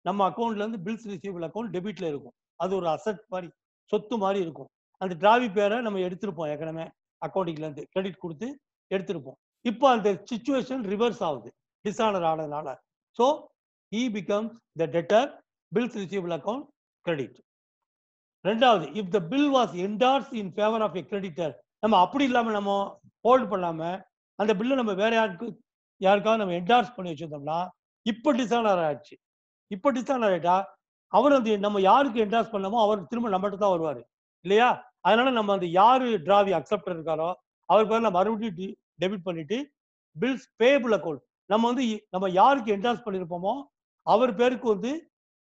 நம்ம அக்கௌண்ட்ல இருந்து பில்ஸ் ரிசீவபிள் அக்கௌண்ட் டெபிட்ல இருக்கும். அது ஒரு அசெட் மாதிரி, சொத்து மாதிரி இருக்கும். அந்த டிராவி பேரை நம்ம எடுத்திருப்போம் ஏற்கனவே அக்கௌண்டிங்ல இருந்து கிரெடிட் கொடுத்து எடுத்திருப்போம். இப்போ அந்த சிச்சுவேஷன் ரிவர்ஸ் ஆகுது டிஸானர் ஆனதுனால. So he becomes the debtor, bills receivable account credit. ரெண்டாவது, if the bill was endorsed in favor of a creditor, நம்ம அப்படி இல்லாம நம்ம ஹோல்ட் பண்ணாம அந்த பில்லை நம்ம வேற யாருக்காவது நம்ம என்டார்ஸ் பண்ணி வச்சிருந்தோம்னா இப்ப டிஸானர் ஆயிடுச்சு. இப்ப டிஸானர் ஆயிட்டா அவர் வந்து நம்ம யாருக்கு என்டார்ஸ் பண்ணாமோ அவர் திரும்ப நம்மகிட்ட தான் வருவாரு இல்லையா? அதனால நம்ம அந்த யாரு டிராவி அக்செப்டர் இருக்காரோ அவர் பேர்ல மறுபடியும் டெபிட் பண்ணிட்டு பில்ஸ் பேபிள் அக்கௌண்ட் நம்ம வந்து நம்ம யாருக்கு என்டார்ஸ் பண்ணிருப்போமோ அவர் பேருக்கு வந்து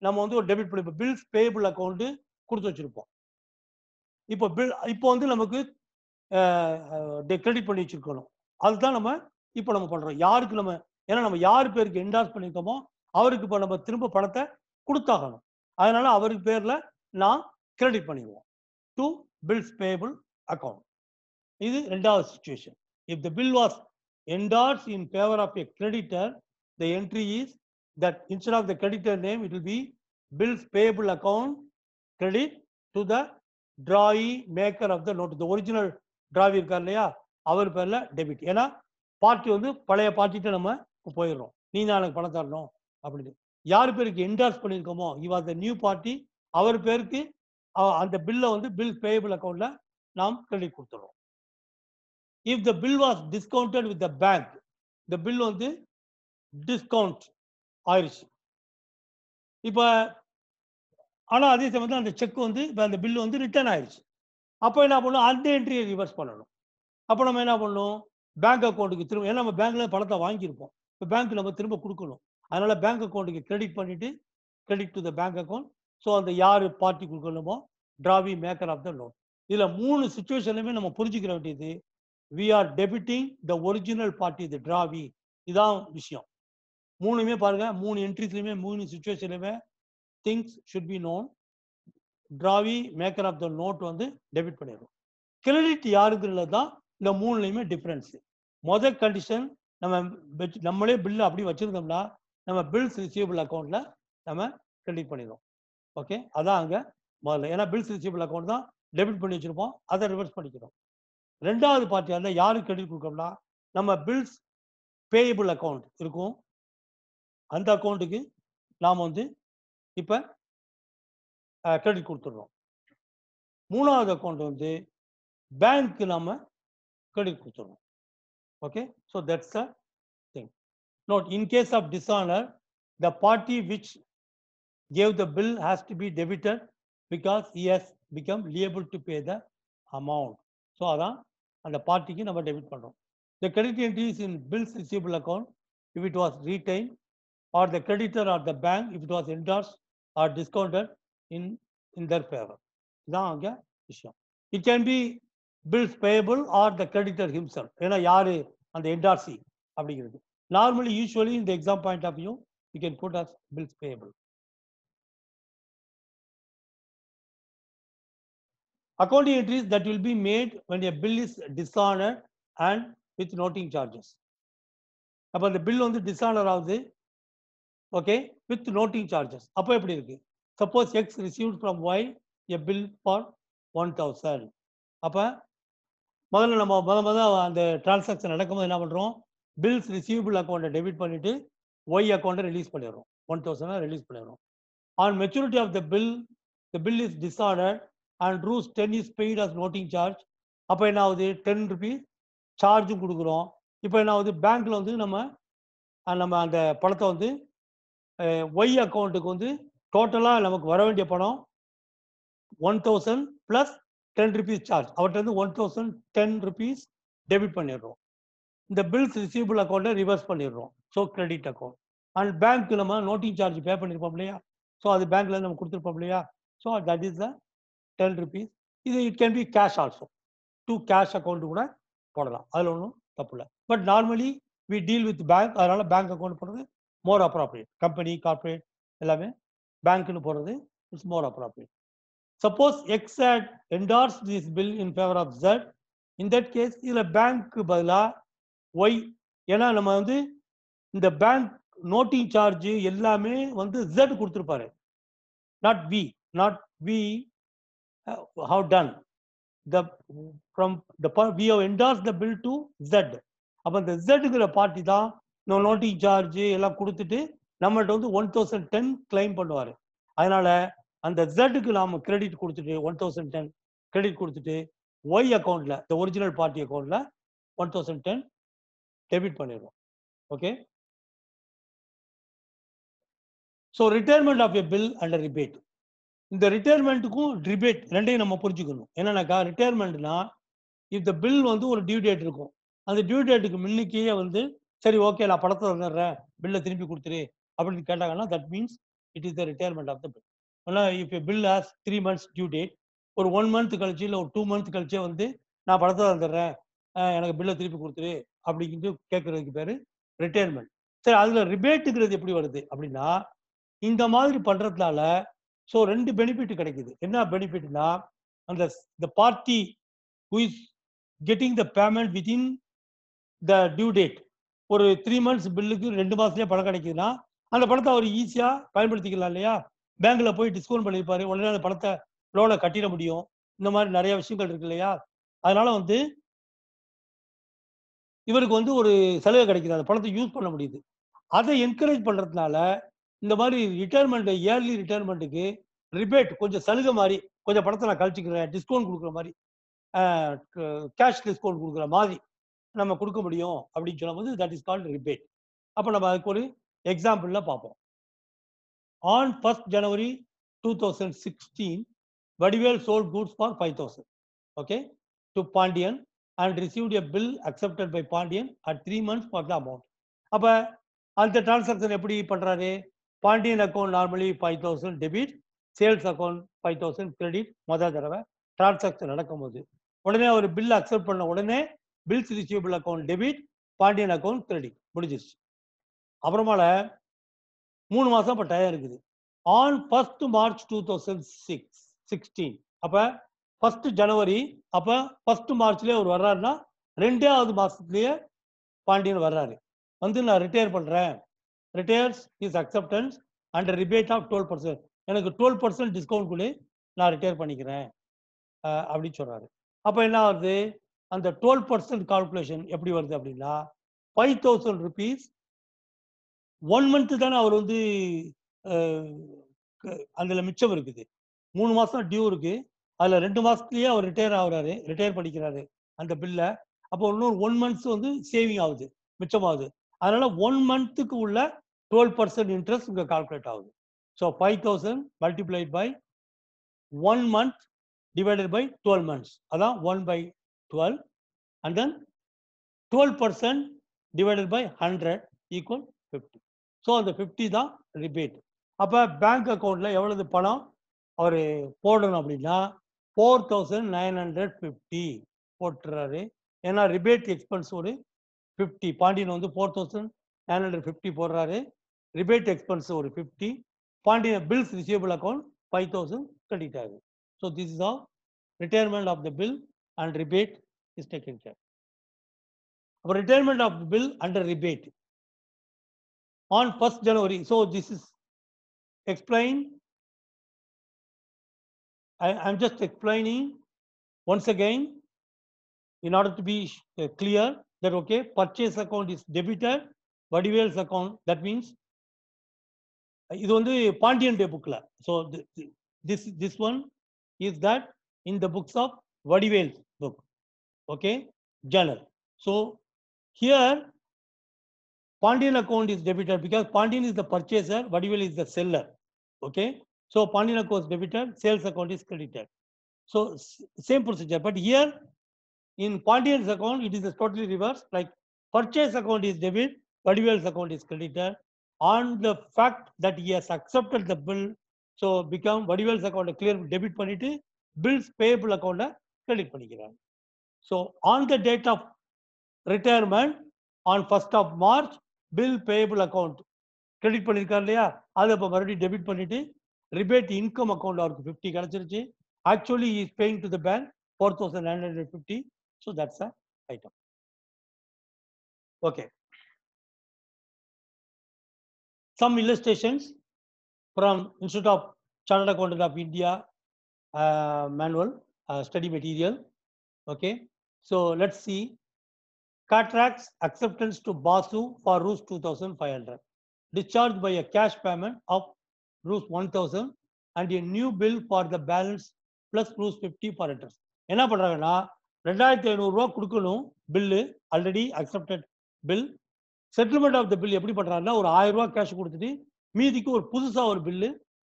நம்ம வந்து ஒரு டெபிட் பண்ணிப்போம். பில்ஸ் பேபிள் அக்கௌண்ட் கொடுத்து வச்சிருப்போம். இப்போ வந்து நமக்கு கிரெடிட் பண்ணி வச்சிருக்கணும். அதுதான் நம்ம இப்போ நம்ம பண்றோம். யாருக்கு நம்ம, ஏன்னா நம்ம யார் பேருக்கு என்டார்ஸ் பண்ணிருக்கோமோ அவருக்கு இப்போ நம்ம திரும்ப பணத்தை கொடுத்தாகணும். அதனால அவருக்கு பேர்ல நான் கிரெடிட் பண்ணிடுவோம் டு பில்ஸ் பேபிள் அக்கௌண்ட். இது ரெண்டாவது situation. If the bill was endorsed in favor of a creditor, the entry is that instead of the creditor name, it will be bills payable account credit to the drawee maker of the note. The original drawee இருக்கார் இல்லையா அவர் பேர்ல debit. ஏன்னா party வந்து பழைய பார்ட்டிட்ட நம்ம போயிடுறோம், நீ தான் எனக்கு பணம் தரணும் அப்படின்னு. யார் பேருக்கு என்டார்ஸ் பண்ணியிருக்கோமோ he was the new party, அவர் பேருக்கு அந்த பில்லை வந்து பில் பேயபிள் அக்கௌண்ட்ல நாம் கிரெடிட் கொடுத்துறோம். If the bill was discounted with the bank, the bill வந்து டிஸ்கவுண்ட் ஆயிடுச்சு. இப்ப ஆனா அதே சமயத்தில் அந்த செக் வந்து இப்போ அந்த பில் வந்து ரிட்டர்ன் ஆயிடுச்சு. அப்போ என்ன பண்ணணும், அந்த என்ட்ரியை ரிவர்ஸ் பண்ணணும். அப்போ நம்ம என்ன பண்ணணும், பேங்க் அக்கௌண்ட்டுக்கு திரும்ப, ஏன்னா நம்ம பேங்க்ல பணத்தை வாங்கியிருப்போம், இப்போ பேங்க் நம்ம திரும்ப கொடுக்கணும். அதனால பேங்க் அக்கௌண்ட்டுக்கு கிரெடிட் பண்ணிட்டு credit to the bank account. So அந்த யாரு பார்ட்டி கொடுக்கணுமோ டிராவி மேக்கர் ஆஃப் த லோன். இதுல 3 சிச்சுவேஷன்லையுமே நம்ம புரிஞ்சுக்கிற வேண்டியது, we are debiting the original party, the drawee. இதான் விஷயம். மூணுமே பாருங்க, 3 என்ட்ரிஸ்லயுமே 3 சிச்சுவேஷன்லயுமே things should be known. drawee maker of the note வந்து டெபிட் பண்ணிடும். கிரெடிட் யாருக்குன்றது தான் இந்த மூணுலையுமே டிஃபரன்ஸ். முதல் கண்டிஷன், நம்மளே பில் அப்படி வச்சிருந்தோம்னா நம்ம பில்ஸ் ரிசீவபிள் அக்கௌண்ட்ல நம்ம கிரெடிட் பண்ணிடுவோம். ஓகே, அதான் அங்க முதல்ல. ஏன்னா பில்ஸ் ரிசீவபிள் அக்கௌண்ட் தான் டெபிட் பண்ணி வச்சிருப்போம், அதை ரிவர்ஸ் பண்ணிக்கிறோம். ரெண்டாவது பார்ட்டியா இருந்தால் யாருக்கு கிரெடிட் கொடுக்கணும்னா நம்ம பில்ஸ் பேயபிள் அக்கௌண்ட் இருக்கும், அந்த அக்கௌண்ட்டுக்கு நாம் வந்து இப்போ கிரெடிட் கொடுத்துடுறோம். மூணாவது அக்கௌண்ட் வந்து பேங்க்கு நாம கிரெடிட் கொடுத்துடுறோம். Okay, so that's the thing. Note, in case of dishonour, the party which gave the bill has to be debited because he has become liable to pay the amount. So அதான் அந்த பார்ட்டிக்கு நம்ம debit பண்றோம். The credit entry is in bills receivable account if it was retained, or the creditor or the bank if it was endorsed or discounted in their favor. இதான் அங்க விஷயம். It can be bills payable or the creditor himself. ஏன்னா யாரு அந்த என்டார்சி அப்படிங்கிறது. Normally, usually in the exam point of view, you can put as bills payable. Accounting entries that will be made when a bill is dishonored and with noting charges. அப்ப அந்த bill வந்து dishonour ஆகுது, okay, with noting charges. அப்போ எப்படி இருக்கு, suppose X received from Y a bill for 1000. அப்ப முதல்ல நம்ம அந்த டிரான்சாக்ஷன் நடக்கும்போது என்ன பண்றோம், பில்ஸ் ரிசீவபிள் அக்கௌண்ட்டை டெபிட் பண்ணிட்டு ஒய் அக்கௌண்ட்டை ரிலீஸ் பண்ணிடுறோம், 1000 ரிலீஸ் பண்ணிடுறோம். On maturity of the bill is dishonoured and rules 10 is paid as noting charge. அப்போ என்ன ஆகுது, 10 rupees சார்ஜும் கொடுக்குறோம். இப்போ என்ன ஆகுது, பேங்க்ல வந்து நம்ம அந்த பணத்தை வந்து ஒய் அக்கௌண்ட்டுக்கு வந்து டோட்டலா நமக்கு வர வேண்டிய பணம் 1000 பிளஸ் 10 rupees சார்ஜ், அவர்கிட்ட வந்து 1010 rupees டெபிட் பண்ணிடுறோம். இந்த பில்ஸ் ரிசீவபிள் அக்கௌண்ட்டை ரிவர்ஸ் பண்ணிடுறோம். So credit account. And bank நம்ம நோட்டிங் சார்ஜ் பே பண்ணிருப்போம் இல்லையா, ஸோ அது பேங்க்ல நம்ம கொடுத்துருப்போம் இல்லையா, so that is the 10 rupees. இது it can be cash also, to cash account கூட போடலாம், அதில் ஒன்றும் தப்பு இல்லை. But normally we deal with bank, அதனால பேங்க் அக்கௌண்ட் போடுறது மோர் அப்ராப்ரியேட். கம்பெனி, கார்பரேட் எல்லாமே பேங்க்னு போடுறது it's more appropriate. Suppose X had endorsed this bill in favor of Z, in that case இதில் பேங்க்கு பதிலாக ஒய் ஏன்னா நம்ம வந்து இந்த பேங்க் நோட்டிங் சார்ஜ் எல்லாமே வந்து Z கொடுத்துருப்பாரு, not we. Not we have done the from the we have endorsed the bill to Z. அப்ப இந்த Zங்கிற பார்ட்டி தான் நோட்டிங் சார்ஜ் எல்லாம் கொடுத்துட்டு நம்மள்ட்ட வந்து 1010 கிளைம் பண்ணுவாரு. அதனால அந்த Zக்கு நாம கிரெடிட் கொடுத்துட்டு 1010 கிரெடிட் கொடுத்துட்டு Y அக்கௌண்ட்ல the ஒரிஜினல் பார்ட்டி அக்கௌண்ட்ல 1010 டெபிட் பண்ணிடுவோம். Okay. So retirement of a bill and rebate. இந்த ரிட்டையர்மெண்ட்டுக்கும் ரிபேட் ரெண்டையும் நம்ம புரிஞ்சுக்கணும். என்னன்னாக்கா ரிட்டையர்மெண்ட்னா இஃப் த பில் வந்து ஒரு டியூ டேட் இருக்கும், அந்த டியூ டேட்டுக்கு முன்னுக்கே வந்து சரி ஓகே நான் பணத்தை தந்துடுறேன், பில்லை திருப்பி கொடுத்துரு அப்படின்னு கேட்டாங்கன்னா that means it is the retirement of the bill. ஆனால் if a bill has 3 months due date, ஒரு 1 month கழிச்சு இல்லை ஒரு 2 month கழிச்சே வந்து நான் பணத்தை தந்துடுறேன், எனக்கு பில்லை திருப்பி கொடுத்துரு அப்படின்ட்டு கேட்கறதுக்கு பேரு ரிட்டையர்மெண்ட். சரி, அதுல ரிபேட்டுங்கிறது எப்படி வருது அப்படின்னா இந்த மாதிரி பண்றதுனால ஸோ 2 பெனிஃபிட் கிடைக்குது. என்ன பெனிஃபிட்னா அந்த party who is getting the payment within the due date, ஒரு 3 months பில்லுக்கு 2 மாசத்துலயே பணம் கிடைக்குதுன்னா அந்த பணத்தை அவர் ஈஸியா பயன்படுத்திக்கலாம் இல்லையா? பேங்க்ல போய் டிஸ்கவுண்ட் பண்ணிருப்பாரு, உடனே அந்த பணத்தை லோனை கட்டிட முடியும். இந்த மாதிரி நிறைய விஷயங்கள் இருக்கு இல்லையா? அதனால வந்து இவருக்கு வந்து ஒரு சலுகை கிடைக்குது, அந்த பணத்தை யூஸ் பண்ண முடியுது. அதை என்கரேஜ் பண்றதுனால இந்த மாதிரி ரிட்டையர்மெண்ட் இயர்லி ரிட்டையர்மெண்ட்டுக்கு ரிபேட் கொஞ்சம் சலுகை மாதிரி, கொஞ்சம் பணத்தை நான் கழிச்சுக்கிறேன், டிஸ்கவுண்ட் கொடுக்குற மாதிரி, கேஷ் டிஸ்கவுண்ட் கொடுக்குற மாதிரி நம்ம கொடுக்க முடியும் அப்படின்னு சொல்லும்போது தட் இஸ் கால்ட் ரிபேட். அப்போ நம்ம அதுக்கு ஒரு எக்ஸாம்பிள்ல பார்ப்போம். On 1st January 2016, Vadivel sold goods for 5,000, okay, to Pandian and received a bill accepted by Pandian at 3 months for the amount. அப்ப அந்த டிரான்சாக்ஷன் எப்படி பண்றாரு? Pandian account normally 5,000 debit, sales account 5,000 credit. முதல் தடவை டிரான்சாக்ஷன் நடக்கும்போது உடனே அவர் பில் அக்செப்ட் பண்ண உடனே bills receivable account debit, Pandian account credit முடிஞ்சிருச்சு. அப்புறமால 3 மாசம் இப்போ டயம் இருக்குது. ஆன் 1st March 2016, அப்ப 1st January, அப்ப 1st Marchலயே அவர் வர்றாருன்னா 2வது மாசத்துலயே பாண்டியன் வர்றாரு, வந்து நான் ரிட்டையர் பண்றேன், retires is acceptance and rebate of 12%, எனக்கு 12% டிஸ்கவுண்ட் கூட நான் ரிட்டையர் பண்ணிக்கிறேன் அப்படின்னு சொல்றாரு. அப்ப என்ன ஆகுது? அந்த 12% கால்குலேஷன் எப்படி வருது அப்படின்னா 5,000 rupees 1 month தானே அவர் வந்து அதுல மிச்சம் இருக்குது. 3 மாசம் டியூ இருக்கு, அதுல 2 மாசத்துலயே அவர் ரிட்டையர் பண்ணிக்கிறாரு அந்த பில்ல. அப்போ இன்னொரு 1 month வந்து சேவிங் ஆகுது, மிச்சமாகுது. அதனால 1 monthக்கு உள்ள 12% இன்ட்ரெஸ்ட் இங்க கால்குலேட் ஆகுது. So 5,000 multiplied by 1 month divided by 12 months, அதான் 1/12, and then 12% divided by 100 equal 50. So அந்த 50 தான் ரிபேட். அப்ப பேங்க் அக்கௌண்ட்ல எவ்வளவு பணம் அவர் போடணும் அப்படின்னா 4,950 போட்டுறாரு. ஏன்னா ரிபேட் எக்ஸ்பென்ஸ் ஒரு 50, பாண்டியன் வந்து 4,950 போடுறாரு, ரிபேட் எக்ஸ்பென்ஸ் ஒரு 50, Pandian bills receivable account 5,000 credit ஆகுது. So this is all retirement of the bill and rebate is taken care. அப்போ retirement of the bill under rebate on 1st January. So this is explained. I'm just explaining once again in order to be clear that okay, purchase account is debited, Vadivel's account, that means இது வந்து பாண்டியன் டே புக்ல. So this one is that in the books of Vadivel's book, okay, journal. So here Pandian account is debited because Pandian is the purchaser, Vadivel is the seller. Okay, so Pandian account is debited, sales account is credited. So same procedure, but here in Pandian's account it is totally reversed. Like purchase account is debit, Vadivel's account is credited. On the fact that he has accepted the bill, so become Vadivel's account clear debit பண்ணிட்டு bills payable account credit பண்ணிக்கிறாங்க. So on the date of retirement on 1st of March, bill payable account credit பண்ணிருக்காரு இல்லையா, அதை இப்போ மறுபடியும் debit பண்ணிட்டு rebate income account அவருக்கு 50 கிடைச்சிருச்சு. Actually is paying to the bank 4,950. So that's a item. Okay, some illustrations from Institute of Chartered Accountant of India manual study material. Okay, so let's see. Cataracts acceptance to Basu for Rs 2,500. Discharged by a cash payment of Rs 1,000 and a new bill for the balance plus Rs 50 for interest. என்ன பண்றாங்கன்னா 2,500 ரூபாய் கொடுக்கணும் bill already accepted bill. Settlement of the bill எப்படி பண்றாங்கன்னா ஒரு 1000 ரூபாய் cash கொடுத்துட்டு மீதிக்கு ஒரு புதுசா ஒரு பில்லு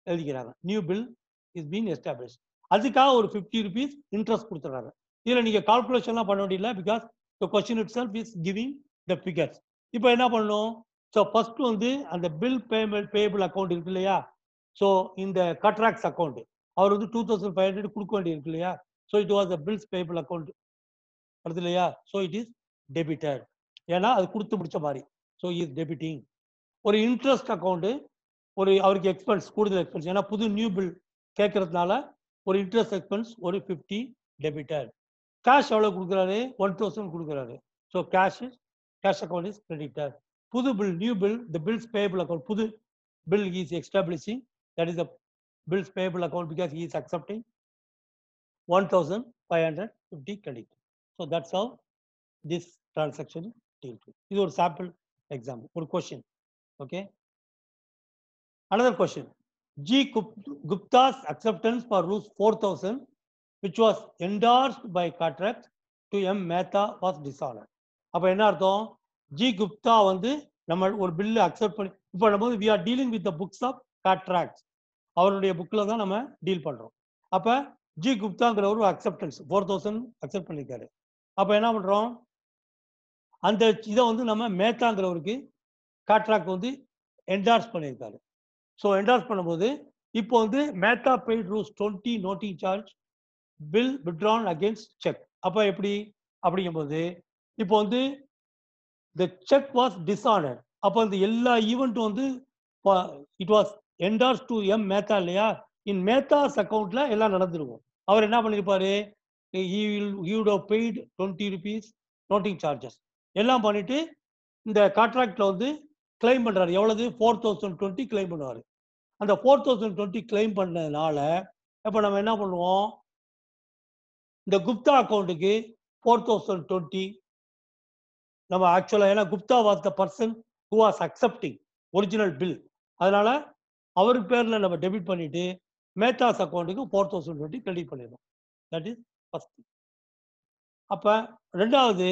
எழுதிக்கிறாங்க. New bill is been establish. அதுக்காக ஒரு 50 rupees இன்ட்ரெஸ்ட் கொடுத்துறாங்க. இதுல நீங்க கால்குலேஷன்லாம் பண்ண வேண்டியதில்லை because the question itself is giving the figures. இப்போ என்ன பண்ணணும்? ஸோ ஃபர்ஸ்ட் வந்து அந்த பில் பேபிள் அக்கௌண்ட் இருக்கு இல்லையா? ஸோ இந்த கட்ராக்ஸ் அக்கௌண்ட் அவர் வந்து 2,500 கொடுக்க வேண்டிய இருக்கு இல்லையா? So it was the bills payable account வருது இல்லையா? So it is debited. ஏன்னா அது கொடுத்து முடிச்ச மாதிரி. So is debiting. ஒரு இன்ட்ரெஸ்ட் அக்கௌண்ட் ஒரு அவருக்கு எக்ஸ்பென்ஸ் கூடுதல் எக்ஸ்பென்ஸ் ஏன்னா புது நியூ பில் கேட்கறதுனால ஒரு இன்ட்ரெஸ்ட் எக்ஸ்பென்ஸ் ஒரு 50 டெபிட்டட். கேஷ் எவ்வளோ கொடுக்குறாரு? 1,000 கொடுக்குறாரு. So cash account is credited. புது bill new bill the bills payable account புது bill is establishing that is the bills payable account because he is accepting 1,550 credit. So that's how this transaction deal to. இது ஒரு sample example, ஒரு question. Okay, another question. G. Gupta's acceptance for Rs 4,000 which was endorsed by Cataracts to M. Mehta was dishonored. அப்போ என்ன அர்த்தம்? G Gupta வந்து நம்ம ஒரு bill accept பண்ணி இப்போ நம்ம we are dealing with the books of Cataracts. அவருடைய புக்கில் தான் நம்ம டீல் பண்ணுறோம். அப்போ ஜி குப்தாங்கிற ஒரு அக்செப்டன்ஸ் 4,000 அக்செப்ட் பண்ணியிருக்காரு. அப்போ என்ன பண்ணுறோம்? அந்த இதை வந்து நம்ம மேத்தாங்கிறவருக்கு காட்ராக்ட் வந்து என்டார்ஸ் பண்ணியிருக்காரு. ஸோ என்டார்ஸ் பண்ணும்போது இப்போ வந்து Mehta paid Rs 20 noting charge bill withdrawn against check. அப்போ எப்படி அப்படிங்கும்போது இப்போ வந்து த செக் வாஸ் டிஸ்ஆனர்ட். அப்போ அந்த எல்லா ஈவெண்ட்டும் வந்து it was endorse to M Mehta இல்லையா? இன் மேத்தாஸ் அக்கௌண்ட்ல எல்லாம் நடந்துருக்கும். அவர் என்ன பண்ணியிருப்பாரு? he would have paid 20 rupees noting charges எல்லாம் பண்ணிட்டு இந்த கான்ட்ராக்ட்ல வந்து கிளைம் பண்றாரு. எவ்வளவு? 4,020 கிளைம் பண்ணுவாரு. அந்த 4,020 கிளைம் பண்ணதுனால இப்போ நம்ம என்ன பண்ணுவோம்? இந்த குப்தா அக்கௌண்ட்டுக்கு 4,020 நம்ம ஆக்சுவலா ஏன்னா Gupta was the person who was accepting original bill, அதனால அவர் பேர்ல நம்ம டெபிட் பண்ணிட்டு மேத்தாஸ் அக்கௌண்ட்டுக்கு 4,020 கிரெடிட் பண்ணிடுறோம். That is first. அப்ப ரெண்டாவது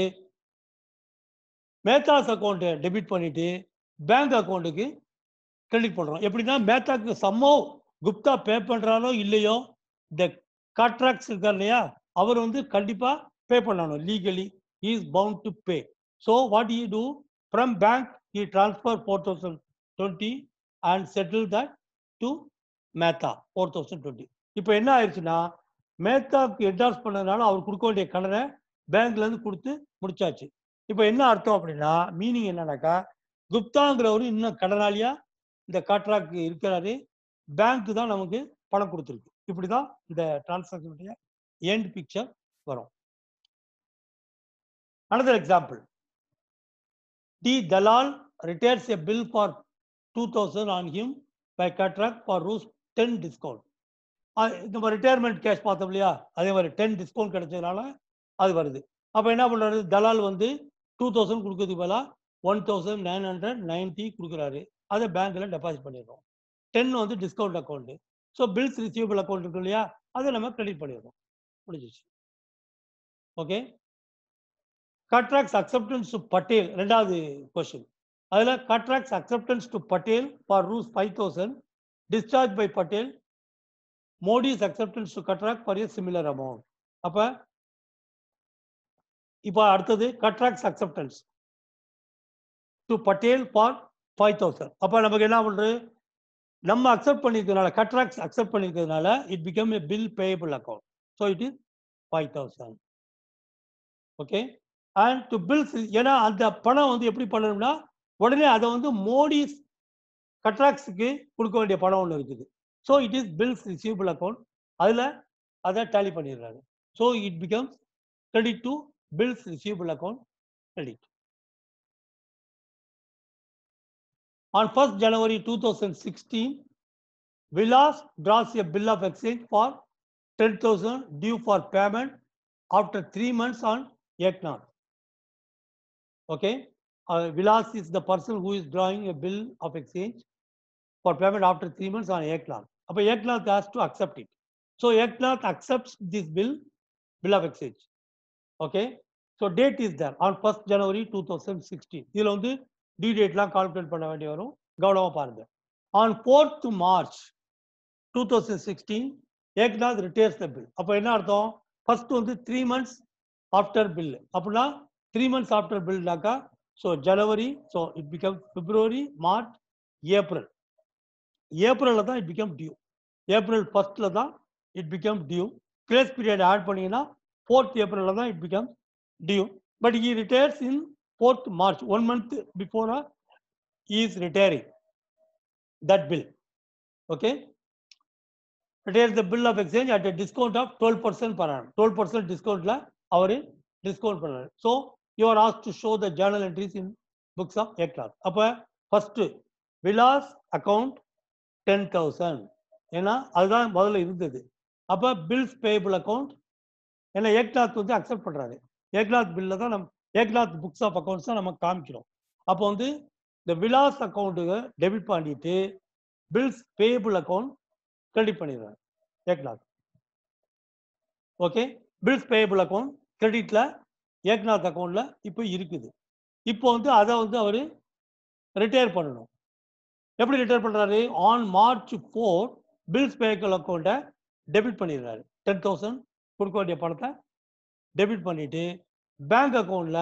மேத்தாஸ் அக்கௌண்ட்டை டெபிட் பண்ணிட்டு பேங்க் அக்கௌண்ட்டுக்கு கிரெடிட் பண்றோம். எப்படின்னா மேத்தாக்கு சம்மோ குப்தா பே பண்றாரோ இல்லையோ இந்த கான்ட்ராக்ட்ஸ் இருக்கார் இல்லையா அவர் வந்து கண்டிப்பா பே பண்ணணும். Legally he is bound to pay. So what he do? From bank he transfer 4,020 and settle that to Mehta 4,020. இப்போ என்ன ஆயிடுச்சுன்னா மேத்தாக்கு என்டார்ஸ் பண்ணதுனால அவர் கொடுக்க வேண்டிய கடனை பேங்க்ல இருந்து கொடுத்து முடிச்சாச்சு. இப்போ என்ன அர்த்தம் அப்படின்னா மீனிங் என்னன்னாக்கா குப்தாங்கிறவரு இன்னும் கடனாளியா இந்த கான்ட்ராக்ட் இருக்கிறாரு, பேங்க் தான் நமக்கு பணம் கொடுத்துருக்கு. இப்படிதான் இந்த டிரான்சாக்ஷனுடைய எண்ட் பிக்சர் வரும். Another example. D. Dalal retires a bill for 2,000 on him by Cataract for Rs 10 discount. நம்ம ரிட்டையர்மெண்ட் கேஷ் பார்த்தோம் இல்லையா அதே மாதிரி 10 டிஸ்கவுண்ட் கிடைச்சதுனால அது வருது. அப்போ என்ன பண்றாரு? தலால் வந்து 2,000 கொடுக்கறதுக்கு பதிலாக 1,990 கொடுக்குறாரு. அதை பேங்க்ல டெபாசிட் பண்ணிடுறோம். 10 வந்து discount account. So bills receivable account இருக்கு இல்லையா அதை நம்ம கிரெடிட் பண்ணிடுறோம். முடிஞ்சிச்சு. Okay, contracts acceptance to Patel ரெண்டாவது கொஸ்டின். அதில் contracts acceptance to Patel for Rs 5,000 discharge by Patel Modi's acceptance to contract for a similar amount. அப்போ இப்போ அடுத்தது contracts acceptance to Patel for 5,000. அப்போ நமக்கு என்ன பண்றது? நம்ம அக்செப்ட் பண்ணிருக்கிறதுனால கான்ட்ராக்ட்ஸ் அக்செப்ட் பண்ணிருக்கிறதுனால it become a bill payable account. So it is 5,000. Okay, and to bills ஏன்னா அந்த பணம் வந்து எப்படி பண்ணணும்னா உடனே அதை வந்து மோடிஸ் கான்ட்ராக்ட்ஸுக்கு கொடுக்க வேண்டிய பணம் ஒன்று இருக்குது. So it is bills receivable account. அதில் அதை டேலி பண்ணிடுறாங்க. So it becomes credit to bills receivable account credit. On 1st January 2016, Vilas draws a bill of exchange for 10,000 due for payment after 3 months on Eknath. Okay, Vilas is the person who is drawing a bill of exchange for payment after 3 months on Eknath. But Eknath has to accept it. So Eknath accepts this bill of exchange. Okay, so date is there on 1st January 2016. இதில் வந்து due dateலாம் calculate பண்ண வேண்டி வரும், கவனமா பாருங்க. On 4th March 2016, Eknath retires the bill. அப்போ என்ன அர்த்தம்? First வந்து 3 months after bill. அப்படின்னா 3 months after bill நாக்கா, so January, so it becomes February, March, April. April தான் it become due. April 1st தான் it become due. Grace period add பண்ணீங்கன்னா 4th April தான் it becomes due. But he retires in 4th March, 1 month before he is retiring that bill. Okay, retires the bill of exchange at a discount of 12% per annum. 12% discount la avaru discount பண்ணாரு. So you are asked to show the journal entries in books of Eknath. அப்ப first Vilas account 10,000, ஏன்னா அதுதான் முதல்ல இருந்தது. அப்ப bills payable account ஏன்னா ஏக்நாத் வந்து accept பண்றாரு. ஏக்நாத் பில்ல தான் நம்ம ஏக்நாத் புக்ஸ் ஆஃப் அக்கௌண்ட்ஸ் தான் நம்ம காமிக்கிறோம். அப்போ வந்து இந்த விலாஸ் அக்கௌண்ட்டுக்கு டெபிட் பண்ணிட்டு பில்ஸ் பேயபிள் அக்கௌண்ட் கிரெடிட் பண்ணிடுறாரு Eknath. Okay, bills payable account கிரெடிட்ல ஏக்நாத் அக்கௌண்ட்ல இப்போ இருக்குது. இப்போ வந்து அதை வந்து அவர் ரிட்டையர் பண்ணணும். எப்படி ரிட்டையர் பண்றாரு? ஆன் March 4 பில்ஸ் பேயபிள் அக்கௌண்ட்டை டெபிட் பண்ணிடுறாரு. 10,000 கொடுக்க வேண்டிய பணத்தை டெபிட் பண்ணிட்டு பேங்க் அக்கௌண்ட்ல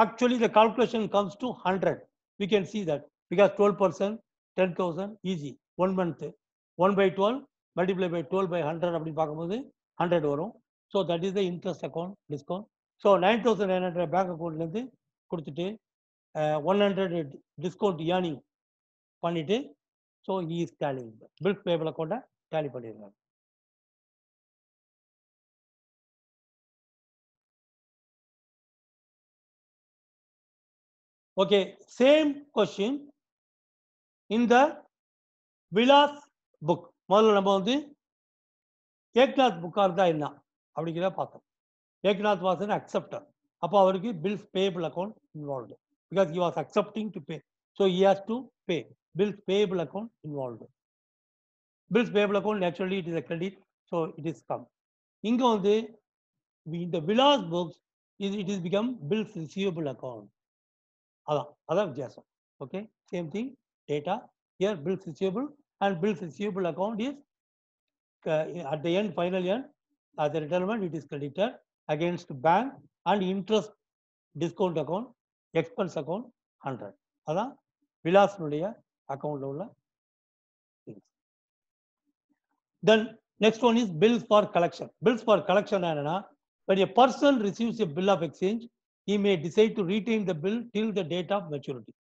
actually the calculation comes to 100. we can see that because 12% 10,000 easy 1 month 1/12 multiply by 12 by 100 அப்படி பார்க்கும்போது 100 வரும். So that is the interest account discount. So 9,900 bank அக்கௌண்ட்லேருந்து கொடுத்துட்டு 100 டிஸ்கவுண்ட் ஏர்னிங் பண்ணிட்டு so he is tallying bills payable அக்கௌண்ட்டை tally பண்ணிடுறாங்க. Okay, same question in the Vilas book. முதல்ல நம்ம வந்து ஏக்நாத் புக்கா இருந்தா என்ன அப்படிங்கிறத பார்த்தோம். Eknath was an acceptor. அப்போ அவருக்கு bills payable account involved because he was accepting to pay. So he has to pay. Bills payable account involved. Bills payable account naturally it is a credit, so it is come. இங்க வந்து in the Vilas books it is become bills receivable account. அதான் வித்தியாசம். Okay, same thing data here bills receivable and bills receivable account is at the end final end as a retirement it is credited against bank and interest discount account expense account 100. அதான் விலாஸ்னுடைய அக்கௌண்ட்ல உள்ள things. Then next one is bills for collection. Bills for collection என்னன்னா when a person receives a bill of exchange he may decide to retain the bill till the date of maturity.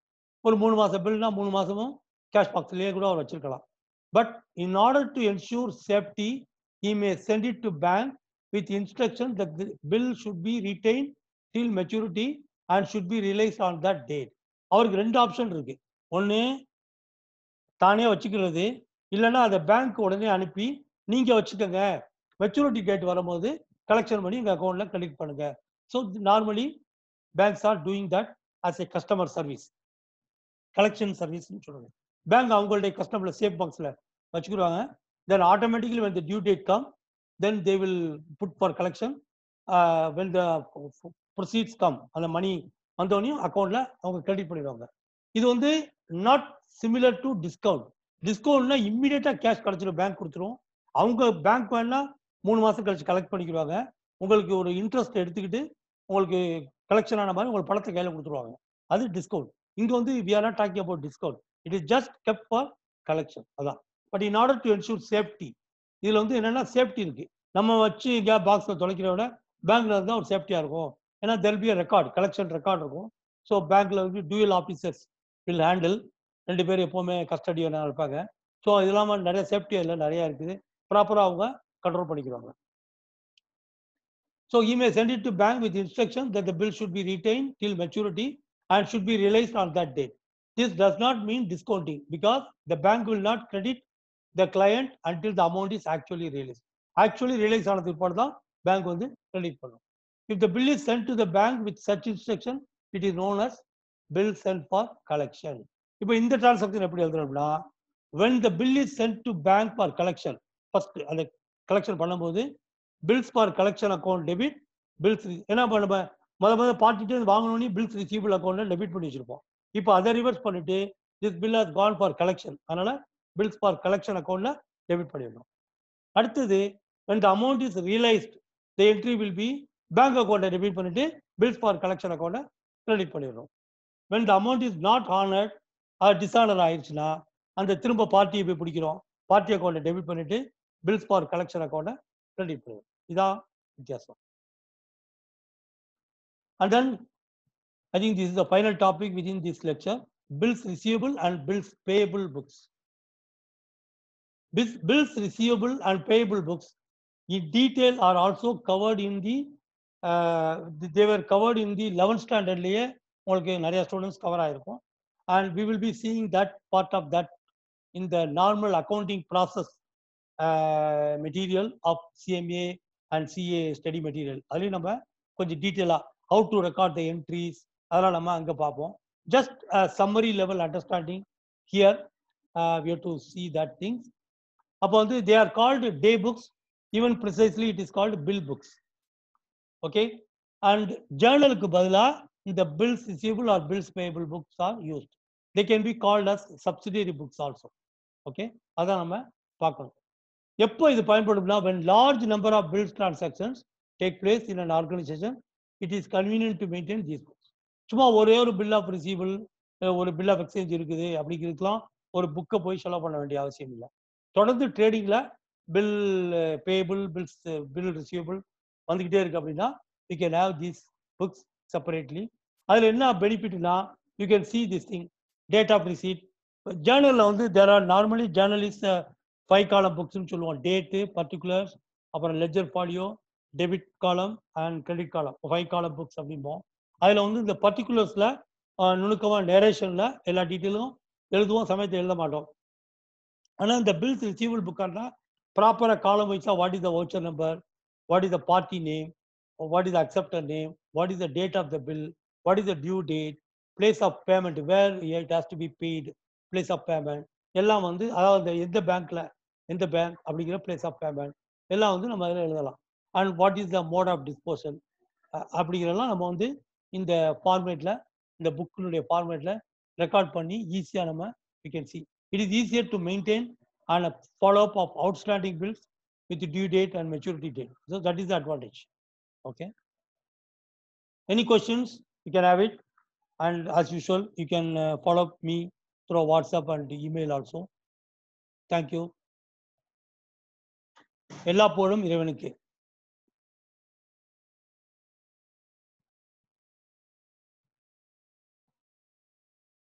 ஒரு 3 மாசம் பில்னா 3 மாசமும் cash பாக்ஸ்லயே கூட அவர் வச்சிருக்கலாம். But in order to ensure safety, he may send it to bank with instruction that the bill should be retained till maturity and should be released on that date. அவருக்கு 2 option இருக்கு. ஒன்று தானே வச்சுக்கிறது, இல்லைன்னா அதை bank உடனே அனுப்பி நீங்க வச்சுக்கோங்க, மெச்சூரிட்டி டேட் வரும்போது கலெக்ஷன் பண்ணி எங்க அக்கௌண்ட்ல கிரெடிட் பண்ணுங்க. So normally banks are doing that as a customer service, collection service னு சொல்றாங்க. பேங்க் அவங்களுடைய கஸ்டமர்ல சேஃப் பாக்ஸ்ல வச்சுக்குவாங்க. then automatically when the due date come then they will put for collection. When the proceeds come அந்த மணி வந்தோடனையும் அக்கௌண்ட்ல அவங்க credit பண்ணிடுவாங்க. இது வந்து நாட் சிமிலர் டு டிஸ்கவுண்ட். டிஸ்கவுண்ட்னா இம்மிடியேட்டா கேஷ் கிடைச்சிடும், பேங்க் கொடுத்துரும். அவங்க பேங்க் வேணா 3 மாசம் கழிச்சு கலெக்ட் பண்ணிக்கிறாங்க. உங்களுக்கு ஒரு இன்ட்ரெஸ்ட் எடுத்துக்கிட்டு உங்களுக்கு கலெக்ஷன் ஆன மாதிரி உங்களுக்கு பணத்தை கையில கொடுத்துருவாங்க. அது டிஸ்கவுண்ட். இங்க வந்து we are not talking about discount. It is just kept for collection. அதான். But in order to ensure safety, இதுல வந்து என்னன்னா சேஃப்டி இருக்கு. நம்ம வச்சு இங்க பாக்ஸ்ல தொலைக்கிறத விட பேங்க்ல இருந்தா ஒரு சேஃப்டியா இருக்கும். ஏன்னா there will be a record, collection record இருக்கும். ஸோ பேங்க்ல வந்து dual officers will handle. 2 பேர் எப்பவுமே கஸ்டடியனா இருப்பாங்க. ஸோ இது இல்லாம நிறைய சேஃப்டி அதில் நிறைய இருக்குது. ப்ராப்பரா அவங்க கண்ட்ரோல் பண்ணிக்கிறாங்க. So he may send it to bank with instruction that the bill should be retained till maturity and should be realized on that date. This does not mean discounting because the bank will not credit the client until the amount is actually released. Actually release ஆனதுக்கு அப்புறம் தான் bank வந்து credit பண்ணும். If the bill is sent to the bank with such instruction, it is known as bill sent for collection. இப்போ இந்த transaction எப்படி எழுதுறோம்னா, when the bill is sent to bank for collection, first அந்த collection பண்ணும்போது bills for collection account debit, bills என்ன பண்ணுவோம், முதல்ல பார்ட்டிட்டு வாங்கணும்னு bills receivable account debit பண்ணி வச்சிருப்போம். இப்போ அதை ரிவர்ஸ் பண்ணிட்டு this bill has gone for collection, அதனால bills for collection accountல டெபிட் பண்ணிடணும். அடுத்தது when the amount is realized, the entry will be bank account debit பண்ணிட்டு bills for collection account credit பண்ணிடணும். when the amount is not honored or dishonor ஆயிடுச்சுன்னா அந்த திரும்ப பார்ட்டியை போய் பிடிக்கிறோம், பார்ட்டி அக்கௌண்ட் டெபிட் பண்ணிட்டு bills for collection account credit பண்ணிடுவோம். இதான் வித்தியாசம். And then I think this is the final topic within this lecture, bills receivable and bills payable books. Bills receivable and payable books in detail are also covered in the they were covered in the 11th standard லயே உங்களுக்கு நிறைய students cover ஆயிருக்கும். And we will be seeing that part of that in the normal accounting process material of CMA and CA study material. அதுலயும் நம்ம கொஞ்சம் டீட்டெயிலா how to record the entries அதெல்லாம் நம்ம அங்க பார்ப்போம். Just a summary level understanding here, we have to see that things. அப்போ வந்து they are called day books, even precisely it is called bill books. Okay, and journalக்கு பதிலா இந்த bills receivable or bills payable books are used. They can be called as subsidiary books also. Okay, அதான் நம்ம பார்க்கணும். எப்போ இது பயன்படும்னா when large number of bills transactions take place in an organization, it is convenient to maintain these books. சும்மா ஒரே ஒரு bill of receivable, ஒரு bill of exchange இருக்குது அப்படிங்கிறதுக்கெல்லாம் ஒரு புக்கை போய் செலவு பண்ண வேண்டிய அவசியம் இல்லை. தொடர்ந்து ட்ரேடிங்ல bill payable bills bill receivable வந்துகிட்டே இருக்கு அப்படின்னா you can have these books separately. அதில் என்ன பெனிஃபிட்னா you can see this thing date of receipt. ஜேர்னலில் வந்து there are normally journalist 5 column புக்ஸ்ன்னு சொல்லுவோம். டேட்டு, பர்டிகுலர்ஸ், அப்புறம் ledger folio, debit column and credit column, 5 காலம் புக்ஸ் அப்படிம்போம். அதில் வந்து இந்த பர்டிகுலர்ஸில் நுணுக்கமாக நேரேஷனில் எல்லா டீட்டெயிலும் எழுதுவோம், சமயத்தை எழுத மாட்டோம். ஆனால் இந்த பில்ஸ் ரிசீவபிள் புக்காக ப்ராப்பராக காலம் வைஸாக what is the voucher number, what is the party name, what is the acceptor name, what is the date of the bill, what is the due date, place of payment, where it has to be paid, place of payment எல்லாம் வந்து அதாவது எந்த பேங்க்ல எந்த bank அப்படிங்கிற place of payment எல்லாம் வந்து நம்ம அதில் எழுதலாம். And what is the mode of disposal அப்படிங்கிறதெல்லாம் நம்ம வந்து இந்த ஃபார்மேட்டில், இந்த புக்கினுடைய ஃபார்மேட்டில் ரெக்கார்ட் பண்ணி ஈஸியாக நம்ம we can see. It is easier to maintain and a follow-up of outstanding bills with the due date and maturity date. So that is the advantage. Okay. Any questions? You can have it. And as usual, you can follow up me through WhatsApp and email also. Thank you. எல்லா புகழும் இறைவனுக்கே.